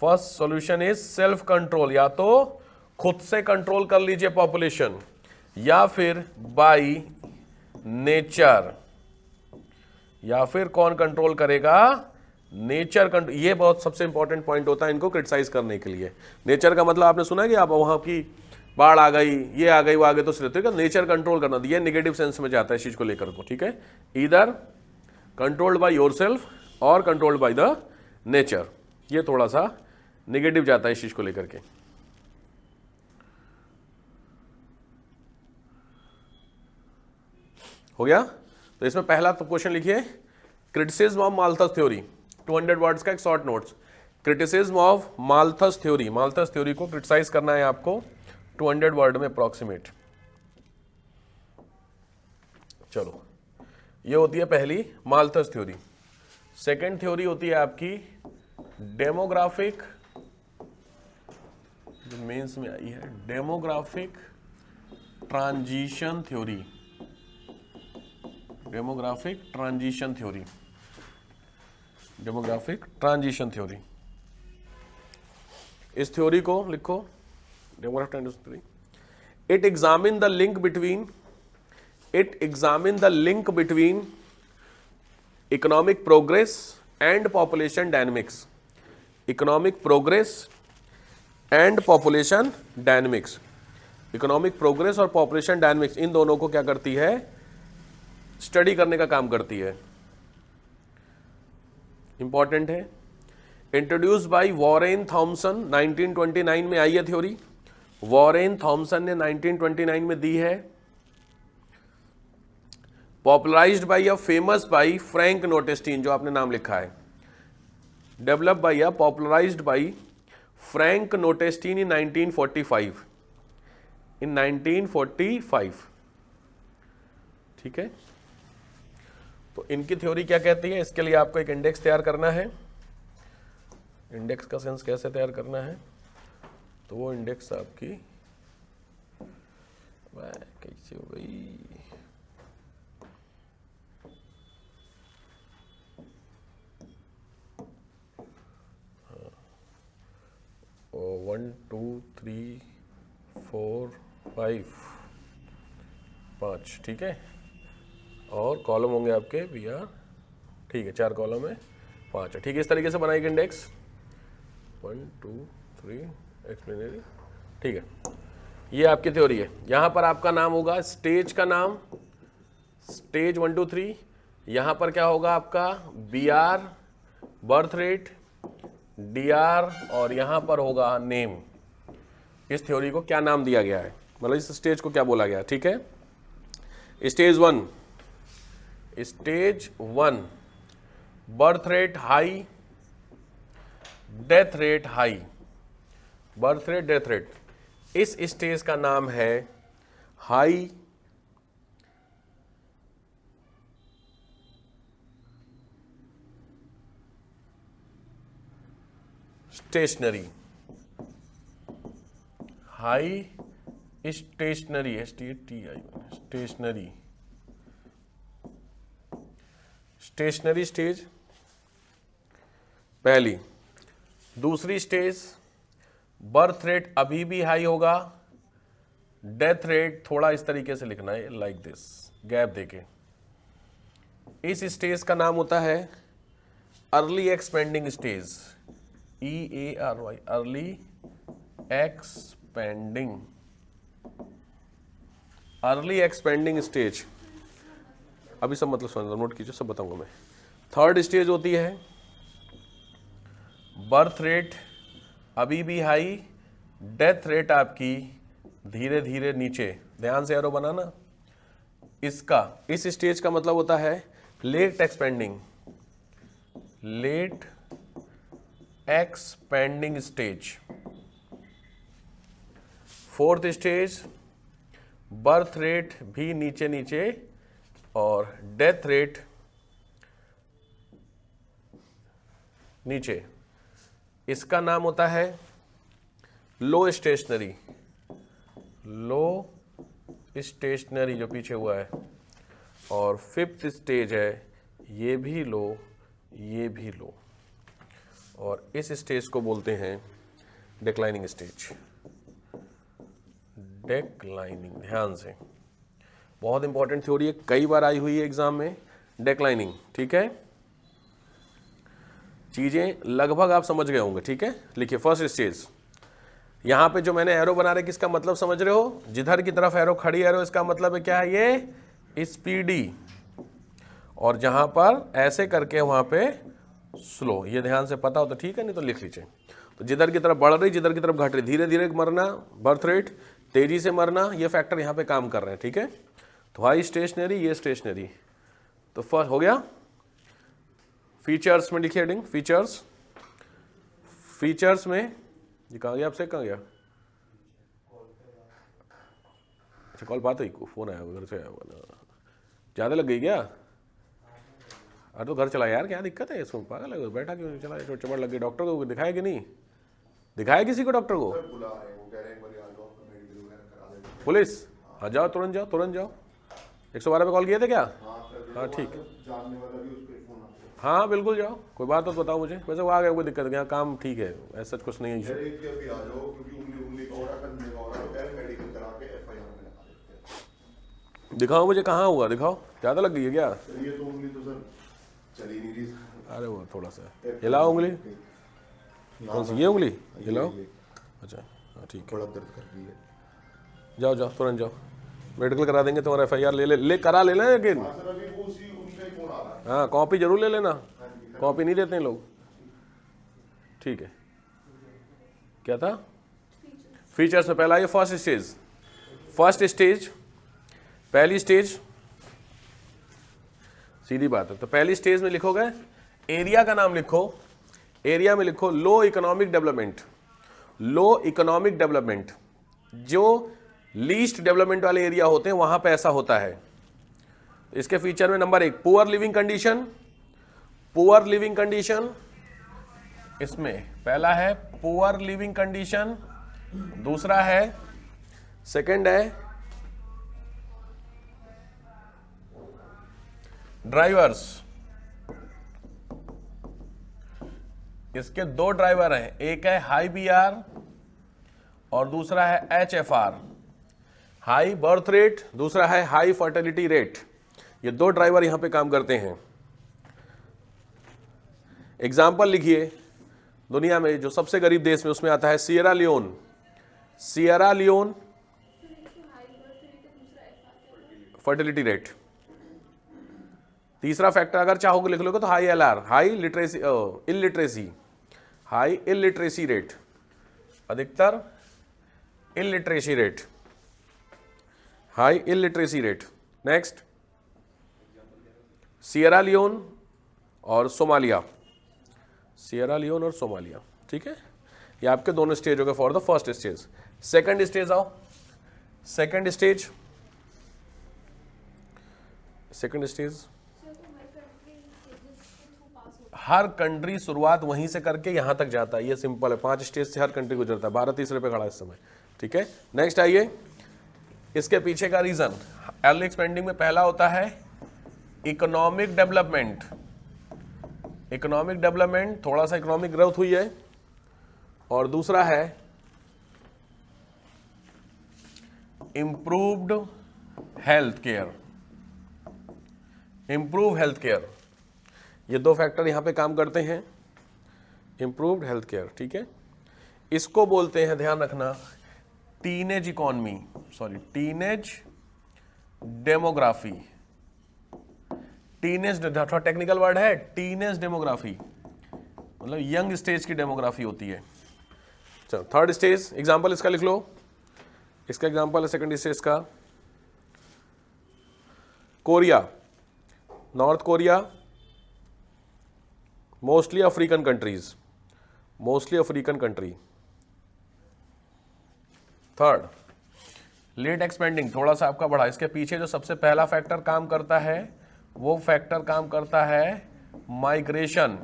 Speaker 1: First solution is self control, या तो खुद से कंट्रोल कर लीजिए पॉपुलेशन, या फिर बाय नेचर, या फिर कौन कंट्रोल करेगा? Nature control. ये बहुत सबसे इंपॉर्टेंट पॉइंट होता है इनको क्रिटिसाइज करने के लिए। नेचर का मतलब आपने सुना है कि आप वहां की बाढ़ आ गई, ये आ गई, वो आ गई, तो सिर्फ नेचर कंट्रोल करना, ये नेगेटिव सेंस में जाता है इस चीज को लेकर को। ठीक है, इधर कंट्रोल्ड बाय योरसेल्फ और कंट्रोल्ड बाय द नेचर, ये थोड़ा सा नेगेटिव जाता है इस चीज को लेकर के। हो गया, तो इसमें पहला तो क्वेश्चन लिखिए, criticism of Malthus theory, 200 words का एक short notes. Criticism of Malthus theory, Malthus theory को क्रिटिसाइज करना है आपको 200 वर्ड में अप्रोक्सीमेट। चलो, ये होती है पहली माल्थस थ्योरी। सेकंड थ्योरी होती है आपकी डेमोग्राफिक, जो मेंस में आई है, demographic transition theory. Demographic transition theory, demographic transition theory. इस थ्योरी को लिखो, demographic transition theory. It examine the link between economic progress and population dynamics. Economic progress and population dynamics, economic progress और population dynamics, इन दोनों को क्या करती है? Study करने का काम करती है। इंपॉर्टेंट है। इंट्रोड्यूस बाय वॉरेन थॉमसन, 1929 में आई है थ्योरी। वॉरेन थॉमसन ने 1929 में दी है। Popularised by a famous by Frank Notestein, जो आपने नाम लिखा है। Develop by popularised by Frank Notestein in 1945, in 1945। ठीक है, तो इनकी थ्योरी क्या कहती है? इसके लिए आपको एक इंडेक्स तैयार करना है। इंडेक्स का सेंस कैसे तैयार करना है? तो वो इंडेक्स आपकी कैसे हो गई? हाँ, 1 2 3 4 5, ठीक है, और कॉलम होंगे आपके बी आर। ठीक है, 4 कॉलम है, 5 है। ठीक है, इस तरीके से बनाएगी इंडेक्स 1 2 3 एक्सप्लेनरी। ठीक है, ये आपकी थ्योरी है। यहां पर आपका नाम होगा स्टेज का नाम, स्टेज 1 2 3। यहां पर क्या होगा आपका? B R, birth rate, D R, और यहां पर होगा नेम। इस थ्योरी को क्या नाम दिया गया है, मतलब इस स्टेज को क्या बोला गया? ठीक है, stage 1, stage 1, birth rate high, death rate high, birth rate, death rate. इस स्टेज का नाम है high stationary, high stationary, STATI, stationary stationary stage पहली। दूसरी स्टेज बर्थ रेट अभी भी हाई होगा, डेथ रेट थोड़ा इस तरीके से लिखना है, लाइक दिस, गैप देके। इस स्टेज का नाम होता है early expanding stage, EARY, early expanding, early expanding stage. अभी सब मतलब समझ नोट कीजिए, सब बताऊंगा मैं। थर्ड स्टेज होती है बर्थ रेट अभी भी हाई, डेथ रेट आपकी धीरे धीरे नीचे, ध्यान से एरो बनाना। इसका, इस स्टेज का मतलब होता है late expanding, late expanding stage. Fourth stage birth rate भी नीचे नीचे और डेथ रेट नीचे, इसका नाम होता है लो स्टेशनरी, लो स्टेशनरी जो पीछे हुआ है। और फिफ्थ स्टेज है ये भी लो, ये भी लो, और इस स्टेज को बोलते हैं डिक्लाइनिंग स्टेज, डिक्लाइनिंग। ध्यान से, बहुत इंपॉर्टेंट थ्योरी है, कई बार आई हुई है एग्जाम में, डिक्लाइनिंग। ठीक है, चीजें लगभग आप समझ गए होंगे। ठीक है, लिखिए फर्स्ट स्टेज। यहां पे जो मैंने एरो बना रहे, किसका मतलब समझ रहे हो? जिधर की तरफ एरो खड़ी एरो, इसका मतलब है क्या है? ये स्पीडी, और जहां पर ऐसे करके वहां पे स्लो। ये ध्यान से पता हो तो ठीक है, नहीं तो लिख लीजिए। तो जिधर की तरफ बढ़ रही, जिधर की तरफ घट रही, धीरे धीरे मरना बर्थ रेट, तेजी से मरना, ये फैक्टर यहाँ पे काम कर रहे हैं। ठीक है, तो हाई स्टेशनरी, ये स्टेशनरी। तो फर्स्ट हो गया। फीचर्स में लिखिए हेडिंग, फीचर्स। फीचर्स में ये कहाँ गया? आपसे कहाँ गया? अच्छा, कॉल बात हुई, फोन आया घर से, आया ज़्यादा लग गई क्या? अरे तो घर चला यार, क्या दिक्कत है? इसको पागल है, बैठा क्यों चला? चमड़ लग गई। डॉक्टर को दिखाया कि नहीं? दिखाया किसी को डॉक्टर को? पुलिस? हाँ जाओ, तुरंत जाओ, तुरंत जाओ। 112 पे कॉल किए थे क्या? हाँ ठीक है, हाँ बिल्कुल जाओ, कोई बात हो तो बताओ मुझे। वैसे वो आ गया, कोई दिक्कत नहीं, काम ठीक है, ऐसा कुछ नहीं है। दिखाओ मुझे कहाँ हुआ, दिखाओ। ज़्यादा लग गई है क्या?
Speaker 2: ये तो उंगली तो सर चली नहीं रही।
Speaker 1: अरे वो थोड़ा सा हिलाओ उंगली। कौन सी? ये उंगली हिलाओ। अच्छा हाँ ठीक है,
Speaker 2: बड़ा दर्द कर रही है।
Speaker 1: जाओ जाओ, तुरंत जाओ, मेडिकल करा देंगे, तुम्हारा FIR ले करा लेना है। लेकिन हाँ कॉपी जरूर ले लेना, कॉपी नहीं देते हैं लोग। ठीक है, क्या था? फीचर्स में पहला ये फर्स्ट स्टेज। फर्स्ट स्टेज, पहली स्टेज, सीधी बात है। तो पहली स्टेज में लिखोगे, एरिया का नाम लिखो। एरिया में लिखो low economic development. Low economic development, जो लीस्ट डेवलपमेंट वाले एरिया होते हैं वहां पे ऐसा होता है। इसके फीचर में number 1 poor leaving condition. Poor leaving condition, इसमें पहला है पुअर लिविंग कंडीशन, दूसरा है, सेकंड है ड्राइवर्स। इसके दो ड्राइवर हैं, एक है हाई BR और दूसरा है HFR, हाई बर्थ रेट, दूसरा है हाई फर्टिलिटी रेट। ये दो ड्राइवर यहां पे काम करते हैं। एग्जाम्पल लिखिए, दुनिया में जो सबसे गरीब देश में, उसमें आता है Sierra Leone. Sierra Leone fertility rate. तीसरा फैक्टर अगर चाहोगे लिख लोगे तो high LR, high literacy, illiteracy, high illiteracy rate, अधिकतर illiteracy rate, high illiteracy rate. Next Sierra Leone और सोमालिया, सियरा लियोन और सोमालिया। ठीक है, ये आपके दोनों स्टेज हो गए for the first stage. Second stage आओ। सेकंड स्टेज, सेकंड स्टेज, हर कंट्री शुरुआत वहीं से करके यहां तक जाता है। ये सिंपल है, 5 स्टेज से हर कंट्री गुजरता है। भारत तीसरे पे खड़ा है इस समय। ठीक है, नेक्स्ट आइए। इसके पीछे का रीजन, अर्ली एक्सपेंडिंग में पहला होता है इकोनॉमिक डेवलपमेंट, इकोनॉमिक डेवलपमेंट, थोड़ा सा इकोनॉमिक ग्रोथ हुई है, और दूसरा है improved health care, improve health care. ये दो फैक्टर यहां पे काम करते हैं, इंप्रूव्ड हेल्थ केयर, ठीक है। इसको बोलते हैं, ध्यान रखना, teenage economy, sorry teenage demography. Teenage, थोड़ा टेक्निकल वर्ड है, टीनेज डेमोग्राफी मतलब यंग स्टेज की डेमोग्राफी होती है। चलो थर्ड स्टेज, एग्जांपल इसका लिख लो, इसका एग्जांपल है सेकंड स्टेज का, Korea, North Korea, mostly African countries, mostly African country. Third, late expanding, थोड़ा सा आपका बढ़ा, इसके पीछे जो सबसे पहला फैक्टर काम करता है वो फैक्टर काम करता है माइग्रेशन,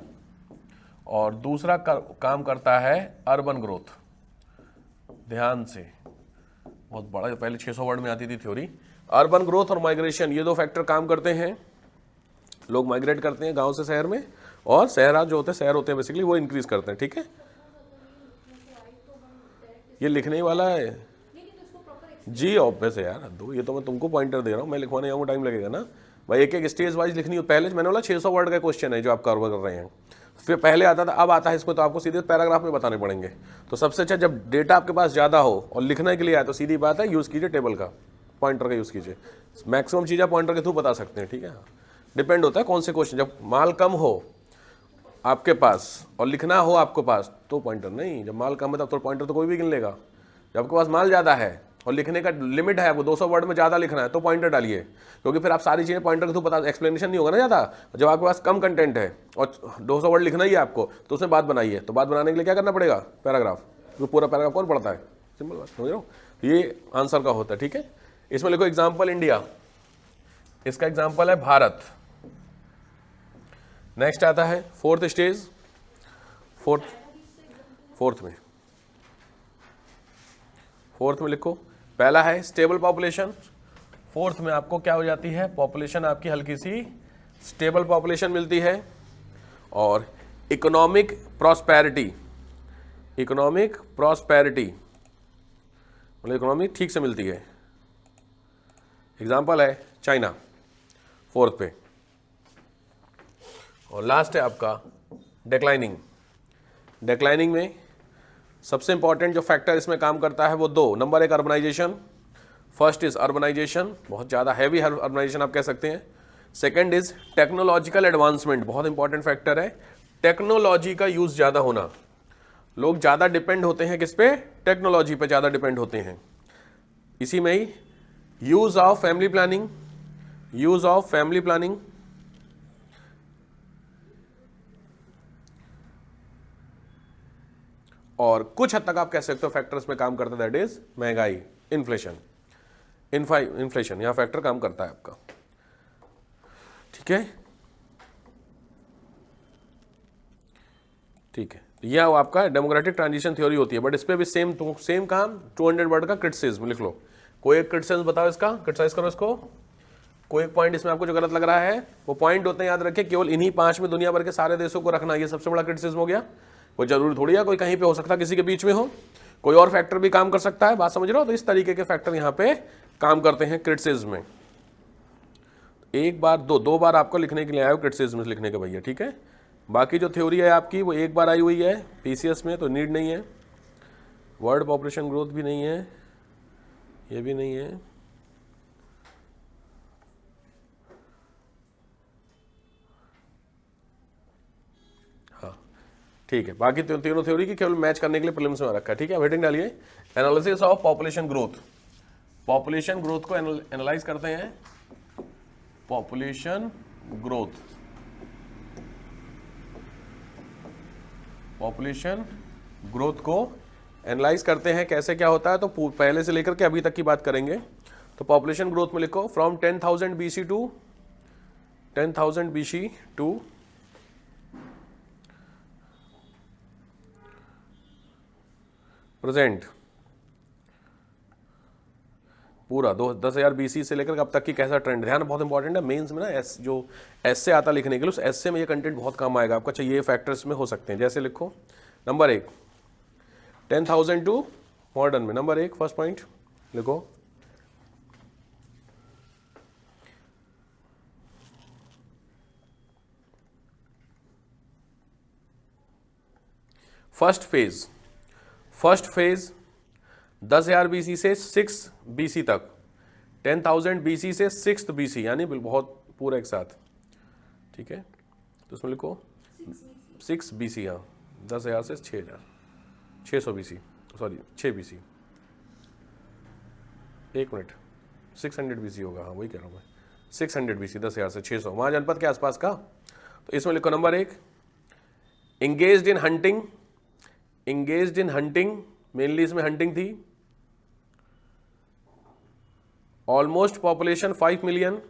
Speaker 1: और दूसरा काम करता है अर्बन ग्रोथ। ध्यान से, बहुत बड़ा, पहले 600 वर्ड में आती थी थ्योरी। अर्बन ग्रोथ और माइग्रेशन, ये दो फैक्टर काम करते हैं। लोग माइग्रेट करते हैं गांव से शहर में, और शहर जो होते हैं, शहर होते हैं बेसिकली, वो इंक्रीज करते हैं, ठीक है। ये लिखने ही वाला है जी, ऑब्वियस है यार, दो, ये तो मैं तुमको पॉइंटर दे रहा हूँ, मैं लिखवाने आऊँ टाइम लगेगा ना भाई, एक एक स्टेज वाइज लिखनी हो। पहले मैंने बोला 600 वर्ड का क्वेश्चन है जो आप कवर कर रहे हैं, फिर पहले आता था, अब आता है इसमें, तो आपको सीधे पैराग्राफ में बताने पड़ेंगे। तो सबसे अच्छा, जब डेटा आपके पास ज़्यादा हो और लिखने के लिए आए, तो सीधी बात है, यूज़ कीजिए टेबल का, पॉइंटर का यूज़ कीजिए। मैक्सिमम चीज़ें पॉइंटर के थ्रू बता सकते हैं, ठीक है। डिपेंड होता है कौन से क्वेश्चन, जब माल कम हो आपके पास और लिखना हो आपके पास तो पॉइंटर नहीं, जब माल कम है तब तो पॉइंटर तो कोई भी गिन लेगा। जब आपके पास माल ज़्यादा है और लिखने का लिमिट है, वो 200 वर्ड में ज़्यादा लिखना है, तो पॉइंटर डालिए, क्योंकि फिर आप सारी चीज़ें पॉइंटर के थ्रू पता, एक्सप्लेनेशन नहीं होगा ना ज़्यादा। जब आपके पास कम कंटेंट है और 200 वर्ड लिखना ही है आपको, तो उसमें बात बनाइए। तो बात बनाने के लिए क्या करना पड़ेगा, पैराग्राफ, तो पूरा पैराग्राफ कौन पढ़ता है, सिंपल बात, समझ रहे हो। ये आंसर का होता है, ठीक है। इसमें लिखो एग्जाम्पल इंडिया, इसका एग्जाम्पल है भारत। नेक्स्ट आता है फोर्थ स्टेज, फोर्थ में लिखो, पहला है स्टेबल पॉपुलेशन। फोर्थ में आपको क्या हो जाती है, पॉपुलेशन आपकी हल्की सी स्टेबल पॉपुलेशन मिलती है, और इकोनॉमिक प्रॉस्पेरिटी, इकोनॉमिक प्रॉस्पेरिटी मतलब इकोनॉमी ठीक से मिलती है। एग्जाम्पल है चाइना, फोर्थ पे। और लास्ट है आपका डिक्लाइनिंग। डिक्लाइनिंग में सबसे इंपॉर्टेंट जो फैक्टर इसमें काम करता है वो दो, नंबर एक अर्बनाइजेशन, फर्स्ट इज अर्बनाइजेशन, बहुत ज़्यादा हैवी अर्बनाइजेशन आप कह सकते हैं। सेकंड इज टेक्नोलॉजिकल एडवांसमेंट, बहुत इंपॉर्टेंट फैक्टर है, टेक्नोलॉजी का यूज़ ज़्यादा होना। लोग ज़्यादा डिपेंड होते हैं किस पे, टेक्नोलॉजी पे ज़्यादा डिपेंड होते हैं। इसी में ही use of family planning, use of family planning, और कुछ हद तक आप कह सकते हो फैक्टर्स में काम करता है, दैट इज महंगाई, इन्फ्लेशन। इन्फ्लेशन यहां फैक्टर काम करता है आपका, ठीक है। ठीक है, यह आपका डेमोक्रेटिक ट्रांजिशन थ्योरी होती है, बट इस पे भी सेम काम 200 वर्ड का क्रिटिसिज्म लिख लो। कोई एक क्रिटिसिज्म बताओ, इसका क्रिटिसाइज करो इसको। कोई एक पॉइंट इसमें आपको जो गलत लग रहा है, वो पॉइंट होते हैं, याद रखिए, केवल इन्हीं 5 में दुनिया भर के सारे देशों को रखना, ये सबसे बड़ा क्रिटिसिज्म हो गया। कोई जरूरी थोड़ी है कोई कहीं पे हो सकता है, किसी के बीच में हो, कोई और फैक्टर भी काम कर सकता है, बात समझ रहे हो। तो इस तरीके के फैक्टर यहाँ पे काम करते हैं क्रिटिसिज्म में। एक बार दो बार आपको लिखने के लिए आया हो क्रिटिसिज्म लिखने के भैया, ठीक है। बाकी जो थ्योरी है आपकी वो एक बार आई हुई है पीसीएस में, तो नीड नहीं है। वर्ड पॉपुलेशन ग्रोथ भी नहीं है, ये भी नहीं है, हाँ ठीक है। बाकी तीनों थ्योरी की केवल मैच करने के लिए प्रीलिम्स में रखा है, ठीक है। हेडिंग डालिए, analysis of population growth. Population growth को एनालाइज करते हैं, पॉपुलेशन ग्रोथ, पॉपुलेशन ग्रोथ को एनालाइज करते हैं, कैसे क्या होता है। तो पहले से लेकर के अभी तक की बात करेंगे। तो पॉपुलेशन ग्रोथ में लिखो, from 10,000 BC to 10,000 BC to present पूरा 10,000 BC से लेकर अब तक की कैसा ट्रेंड, ध्यान बहुत इंपॉर्टेंट है मेंस में ना, एस जो एस से आता लिखने के लिए, उस एस से में ये कंटेंट बहुत काम आएगा आपका। अच्छा ये फैक्टर्स में हो सकते हैं, जैसे लिखो नंबर 1 10,000 टू मॉडर्न में, नंबर 1 फर्स्ट पॉइंट लिखो फर्स्ट फेज 10,000 BC से 6 BC तक, 10,000 BC से 6th BC, यानी बहुत पूरा एक साथ, ठीक है। तो उसमें लिखो 6 BC, हाँ 10,000 से 6,000, 600 BC, सॉरी 6 BC, एक मिनट 600 BC होगा, हाँ वही कह रहा हूँ मैं, 600 BC 10,000 से 600, वहाँ जनपद के आसपास का। तो इसमें लिखो नंबर 1 इंगेज्ड इन हंटिंग, मेनली इसमें हंटिंग थी। ऑलमोस्ट पॉपुलेशन 5 मिलियन,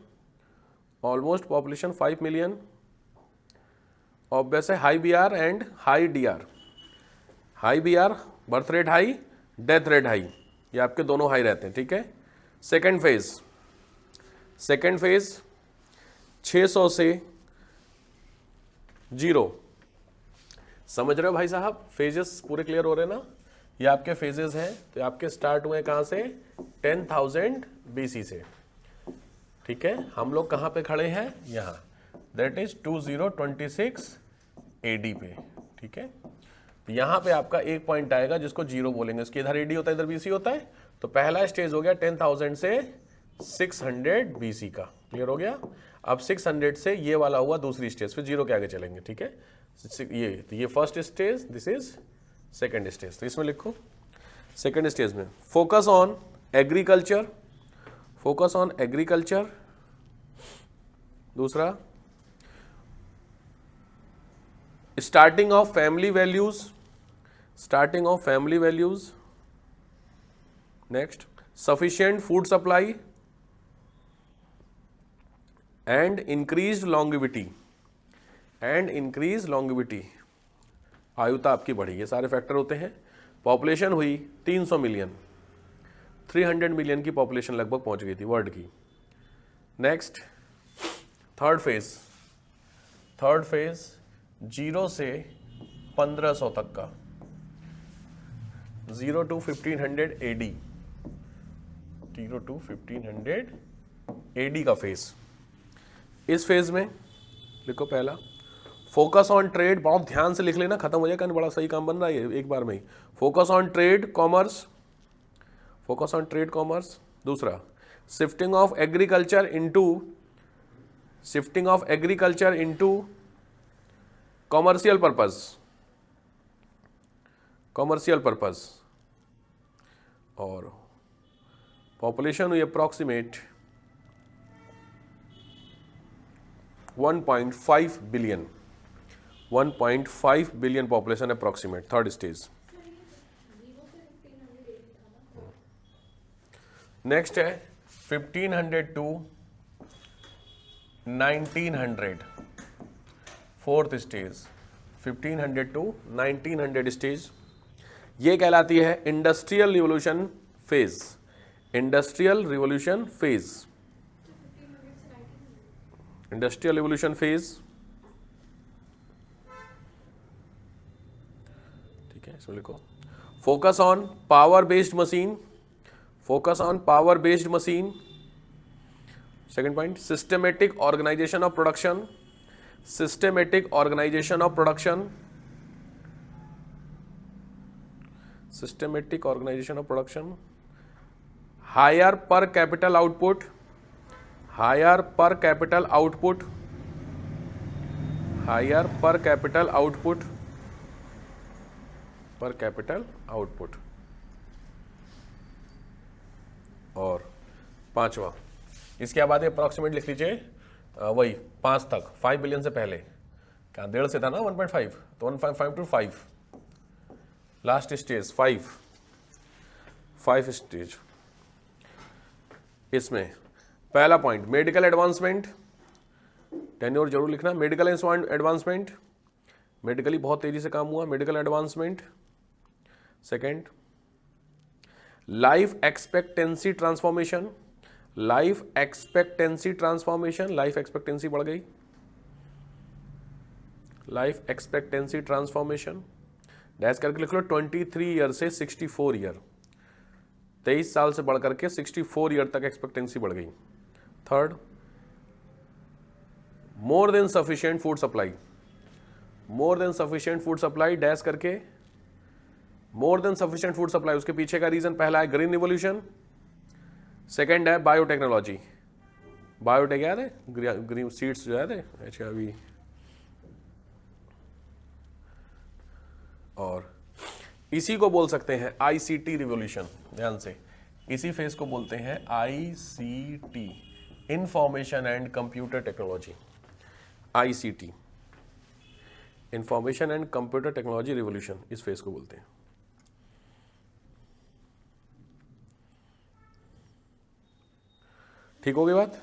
Speaker 1: ऑब्वियस है high BR and high DR, high BR birth rate high, death rate high, ये आपके दोनों हाई रहते हैं, ठीक है। सेकेंड फेज 600 से 0, समझ रहे हो भाई साहब, फेजेस पूरे क्लियर हो रहे हैं ना, ये आपके फेजेस हैं। तो आपके स्टार्ट हुए कहां से, 10,000 BC से, ठीक है। हम लोग कहां पे खड़े हैं, यहां, दैट इज 2026 AD पे, ठीक है। तो यहां पे आपका एक पॉइंट आएगा जिसको 0 बोलेंगे, उसके इधर AD होता है, इधर BC होता है। तो पहला स्टेज हो गया 10,000 से 600 BC का, क्लियर हो गया। अब 600 से ये वाला हुआ दूसरी स्टेज, फिर 0 के आगे चलेंगे, ठीक है। ये first stage, this is second stage. तो इसमें लिखो सेकेंड स्टेज में फोकस ऑन एग्रीकल्चर, दूसरा starting of family values, next sufficient food supply and increased longevity, आयुता आपकी बढ़ी, ये सारे फैक्टर होते हैं। पॉपुलेशन हुई 300 मिलियन, 300 मिलियन की पॉपुलेशन लगभग पहुंच गई थी वर्ल्ड की। नेक्स्ट थर्ड फेज 0 से 1500 तक का, 0 to 1500 AD, 0 to 1500 AD का फेज। इस फेज में लिखो पहला फोकस ऑन ट्रेड, बहुत ध्यान से लिख लेना, खत्म हो जाएगा, बड़ा सही काम बन रहा है एक बार में ही। फोकस ऑन ट्रेड कॉमर्स, दूसरा shifting of agriculture into commercial purpose, और पॉपुलेशन हुई approximate 1.5 billion population approximate, third stage. Next है 1500 to 1900, fourth stage 1500 to 1900 stage. ये कहलाती है इंडस्ट्रियल रिवोल्यूशन फेज, ठीक है। इसमें लिखो focus on power based machine, second point systematic organisation of production, higher per capital output, और पांचवा इसके बाद अप्रॉक्सीमेट लिख लीजिए, वही 5 तक, 5 बिलियन से पहले, क्या 1.5 से था ना 1.5, तो 1.5 to 5, लास्ट स्टेज 5 स्टेज। इसमें पहला पॉइंट मेडिकल एडवांसमेंट, टेन्योर जरूर लिखना, मेडिकल एडवांसमेंट, मेडिकली बहुत तेजी से काम हुआ, medical advancement. Second life expectancy transformation, life expectancy transformation, life expectancy बढ़ गई, लाइफ एक्सपेक्टेंसी ट्रांसफॉर्मेशन डैश करके लिख लो 23 ईयर से 64 ईयर, 23 साल से बढ़ करके 64 ईयर तक एक्सपेक्टेंसी बढ़ गई। Third, more than sufficient food supply, more than sufficient food supply dash करके more than sufficient food supply, उसके पीछे का रीजन पहला है ग्रीन रिवोल्यूशन, सेकेंड है बायोटेक्नोलॉजी, बायोटेक याद है, ग्रीन सीड्स जो याद है HIV, और इसी को बोल सकते हैं ICT रिवोल्यूशन, ध्यान से इसी फेज को बोलते हैं ICT, information and computer technology, ICT, information and computer technology revolution, इस फेज को बोलते हैं। ठीक हो गई बात?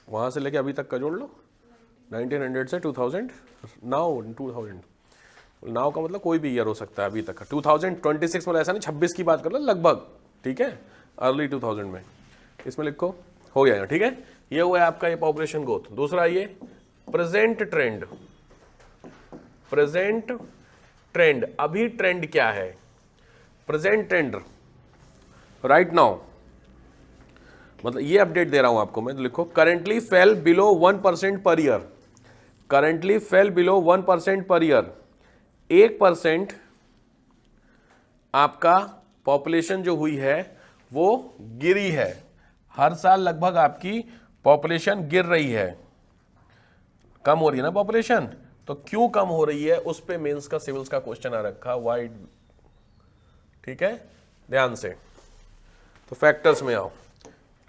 Speaker 1: वहां से लेके अभी तक का जोड़ लो, 1900 से 2000, नाउ 2000, नाउ का मतलब कोई भी ईयर हो सकता है अभी तक का, 2026 में ऐसा नहीं, 26 की बात कर लो लगभग, ठीक है, अर्ली 2000 में, इसमें लिखो, हो गया। ठीक है, ये हुआ है आपका ये पॉपुलेशन ग्रोथ। दूसरा ये प्रेजेंट ट्रेंड, प्रेजेंट ट्रेंड, अभी ट्रेंड क्या है, प्रेजेंट ट्रेंड राइट नाउ, मतलब ये अपडेट दे रहा हूं आपको मैं, तो लिखो currently fail below 1% per year, currently fail below 1% per year, 1% आपका पॉपुलेशन जो हुई है वो गिरी है, हर साल लगभग आपकी पॉपुलेशन गिर रही है, कम हो रही है ना पॉपुलेशन, तो क्यों कम हो रही है उस पे मेंस का सिविल्स का क्वेश्चन आ रखा, व्हाई, ठीक है, ध्यान से। तो फैक्टर्स में आओ,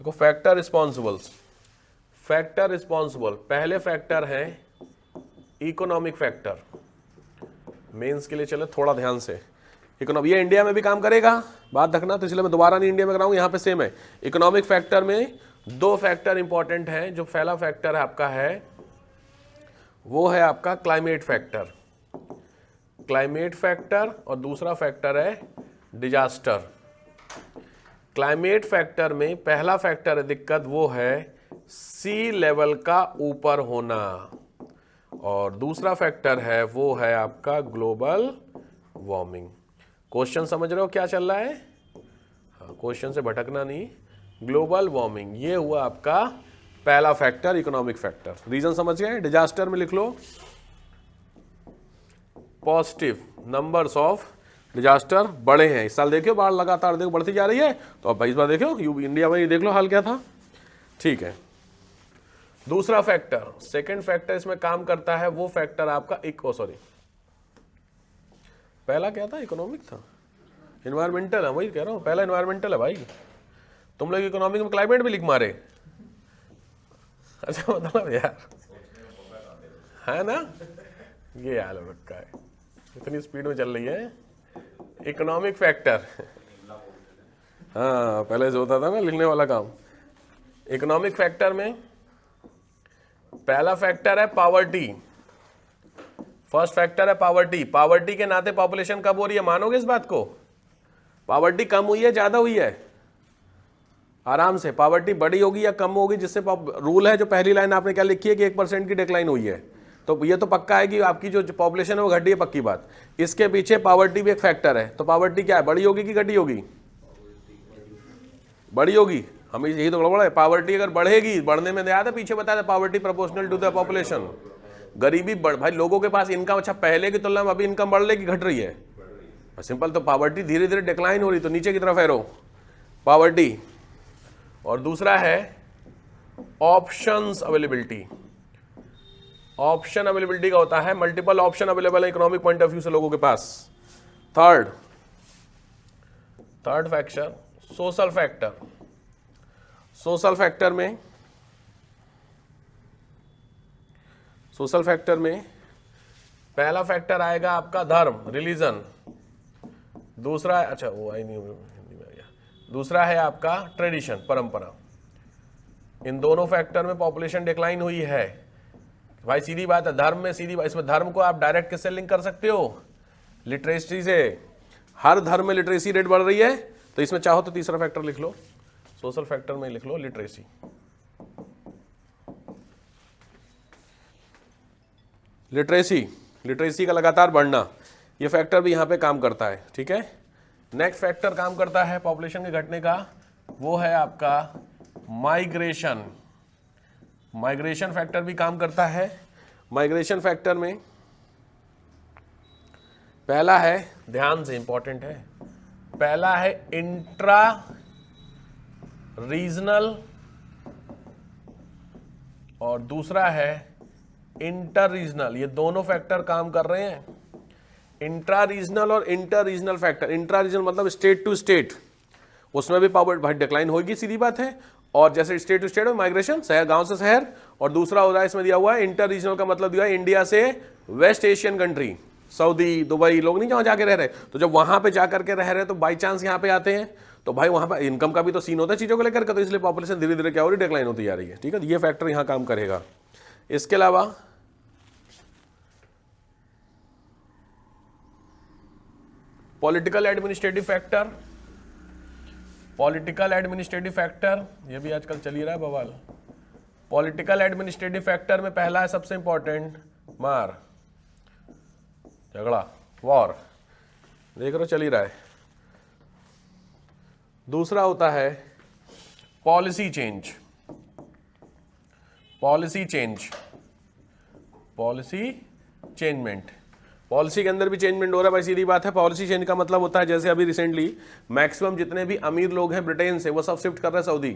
Speaker 1: देखो फैक्टर रिस्पॉन्सिबल्स, फैक्टर रिस्पॉन्सिबल, पहले फैक्टर है इकोनॉमिक फैक्टर, मेंस के लिए चले थोड़ा ध्यान से, इकोनॉमिक, ये इंडिया में भी काम करेगा, बात रखना, तो इसलिए मैं दोबारा नहीं इंडिया में कराऊंगा, यहां पे सेम है। इकोनॉमिक फैक्टर में दो फैक्टर इंपॉर्टेंट हैं, जो पहला फैक्टर है आपका है वो है आपका क्लाइमेट फैक्टर, क्लाइमेट फैक्टर, और दूसरा फैक्टर है डिजास्टर। क्लाइमेट फैक्टर में पहला फैक्टर है दिक्कत, वो है सी लेवल का ऊपर होना, और दूसरा फैक्टर है वो है आपका ग्लोबल वार्मिंग। क्वेश्चन समझ रहे हो क्या चल रहा है? हाँ, क्वेश्चन से भटकना नहीं, ग्लोबल वार्मिंग, ये हुआ आपका पहला फैक्टर, इकोनॉमिक फैक्टर। रीजन समझ गए? डिजास्टर में लिख लो पॉजिटिव नंबर्स ऑफ डिजास्टर बढ़े हैं इस साल, देखियो बाढ़ लगातार देखो बढ़ती जा रही है, तो अब इस बार देखो इंडिया में देख लो हाल क्या था, ठीक है। दूसरा फैक्टर, सेकंड फैक्टर इसमें काम करता है वो फैक्टर आपका पहला क्या था? इकोनॉमिक था, इन्वायरमेंटल है, वही कह रहा हूँ, पहला इन्वायरमेंटल है भाई, तुम लोग इकोनॉमिक में क्लाइमेट भी लिख मारे, अच्छा मतलब यार है ना, ये हाल हो रखा है, इतनी स्पीड में चल रही है इकोनॉमिक फैक्टर। हाँ पहले जो होता था ना लिखने वाला काम। इकोनॉमिक फैक्टर में पहला फैक्टर है पावर्टी, फर्स्ट फैक्टर है पावर्टी। पावर्टी के नाते पॉपुलेशन कब हो रही है, मानोगे इस बात को? पावर्टी कम हुई है ज्यादा हुई है? आराम से, पावर्टी बड़ी होगी या कम होगी, जिससे रूल है जो पहली लाइन आपने क्या लिखी है कि 1% की डिक्लाइन हुई है, तो ये तो पक्का है कि आपकी जो पॉपुलेशन है वो घटी है, पक्की बात। इसके पीछे पावर्टी भी एक फैक्टर है, तो पावर्टी क्या है, बड़ी होगी कि घटी होगी? बड़ी होगी, हमें यही तो गड़बड़ है। पावर्टी अगर बढ़ेगी, बढ़ने में याद है पीछे बताया था poverty proportional to the population, गरीबी बढ़, भाई लोगों के पास इनकम, अच्छा पहले की तुलना में अभी इनकम बढ़ रही कि घट रही है? सिंपल, तो पावर्टी धीरे धीरे डिक्लाइन हो रही, तो नीचे की तरफ एरो पावर्टी। और दूसरा है ऑप्शंस अवेलेबिलिटी, ऑप्शन अवेलेबिलिटी का होता है मल्टीपल ऑप्शन अवेलेबल है इकोनॉमिक पॉइंट ऑफ व्यू से लोगों के पास। Third factor social factor, social factor में पहला फैक्टर आएगा आपका धर्म, रिलीजन, दूसरा अच्छा वो आई नहीं हिंदी में आ गया, दूसरा है आपका ट्रेडिशन, परंपरा। इन दोनों फैक्टर में पॉपुलेशन डिक्लाइन हुई है भाई, सीधी बात है। धर्म में सीधी बात, इसमें धर्म को आप डायरेक्ट किससे लिंक कर सकते हो? लिटरेसी से। हर धर्म में लिटरेसी रेट बढ़ रही है, तो इसमें चाहो तो तीसरा फैक्टर लिख लो, सोशल फैक्टर में लिख लो लिटरेसी। लिटरेसी का लगातार बढ़ना, ये फैक्टर भी यहाँ पे काम करता है, ठीक है। नेक्स्ट फैक्टर काम करता है पॉपुलेशन के घटने का, वो है आपका माइग्रेशन। माइग्रेशन फैक्टर भी काम करता है। माइग्रेशन फैक्टर में पहला है, ध्यान से इंपॉर्टेंट है, पहला है इंट्रा रीजनल और दूसरा है इंटर रीजनल। ये दोनों फैक्टर काम कर रहे हैं, इंट्रा रीजनल और inter regional factor. Intra regional मतलब स्टेट टू स्टेट, उसमें भी पॉपुलेशन डिक्लाइन होगी, सीधी बात है। और जैसे स्टेट टू स्टेट में माइग्रेशन, शहर गांव से शहर। और दूसरा हो रहा है, इसमें दिया हुआ है इंटर रीजनल का मतलब दिया है इंडिया से West Asian country, Saudi, Dubai, लोग नहीं जहाँ जाके रह रहे, तो जब वहां पे जाकर के रह रहे तो बाई चांस यहाँ पे आते हैं, तो भाई वहां पर इनकम का भी तो सीन होता है चीजों को लेकर के, तो इसलिए पॉपुलेशन धीरे धीरे क्या हो रही है, डिक्लाइन होती जा रही है, ठीक है। ये फैक्टर यहाँ काम करेगा। इसके अलावा political administrative factor, political administrative factor ये भी आजकल चल ही रहा है बवाल। पॉलिटिकल एडमिनिस्ट्रेटिव फैक्टर में पहला है सबसे इंपॉर्टेंट मार, झगड़ा, वॉर, देख रहे हो चल ही रहा है। दूसरा होता है policy change, policy change, policy changement. Policy के अंदर भी चेंजमेंट हो रहा है भाई, सीधी बात है। पॉलिसी चेंज का मतलब होता है जैसे अभी रिसेंटली मैक्सिमम जितने भी अमीर लोग हैं ब्रिटेन से, वो सब शिफ्ट कर रहे हैं सऊदी,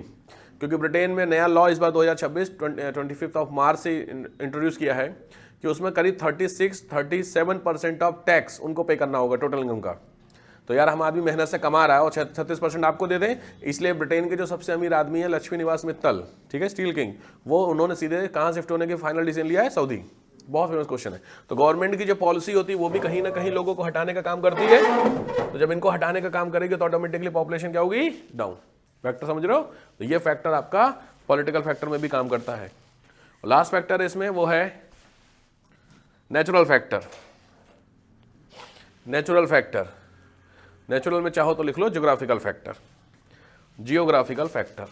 Speaker 1: क्योंकि ब्रिटेन में नया लॉ इस बार 2026 25 मार्च से इंट्रोड्यूस किया है कि उसमें करीब 36-37% ऑफ टैक्स उनको पे करना होगा टोटल इनकम का। तो यार हम आदमी मेहनत से कमा रहा है और 36% आपको दे दें, इसलिए ब्रिटेन के जो सबसे अमीर आदमी है लक्ष्मी निवास मित्तल, ठीक है, स्टील किंग, वो उन्होंने सीधे कहाँ शिफ्ट होने की फाइनल डिसीजन लिया है, सऊदी। बहुत फेमस क्वेश्चन है। तो गवर्नमेंट की जो पॉलिसी होती है वो भी कहीं ना कहीं लोगों को हटाने का काम करती है, तो जब इनको हटाने का काम करेगी तो ऑटोमेटिकली पॉपुलेशन क्या होगी, डाउन। फैक्टर समझ रहे हो, तो ये फैक्टर आपका पॉलिटिकल फैक्टर में भी काम करता है। लास्ट फैक्टर इसमें वो है natural factor. Natural factor, natural में चाहो तो लिख लो ज्योग्राफिकल फैक्टर, जियोग्राफिकल फैक्टर।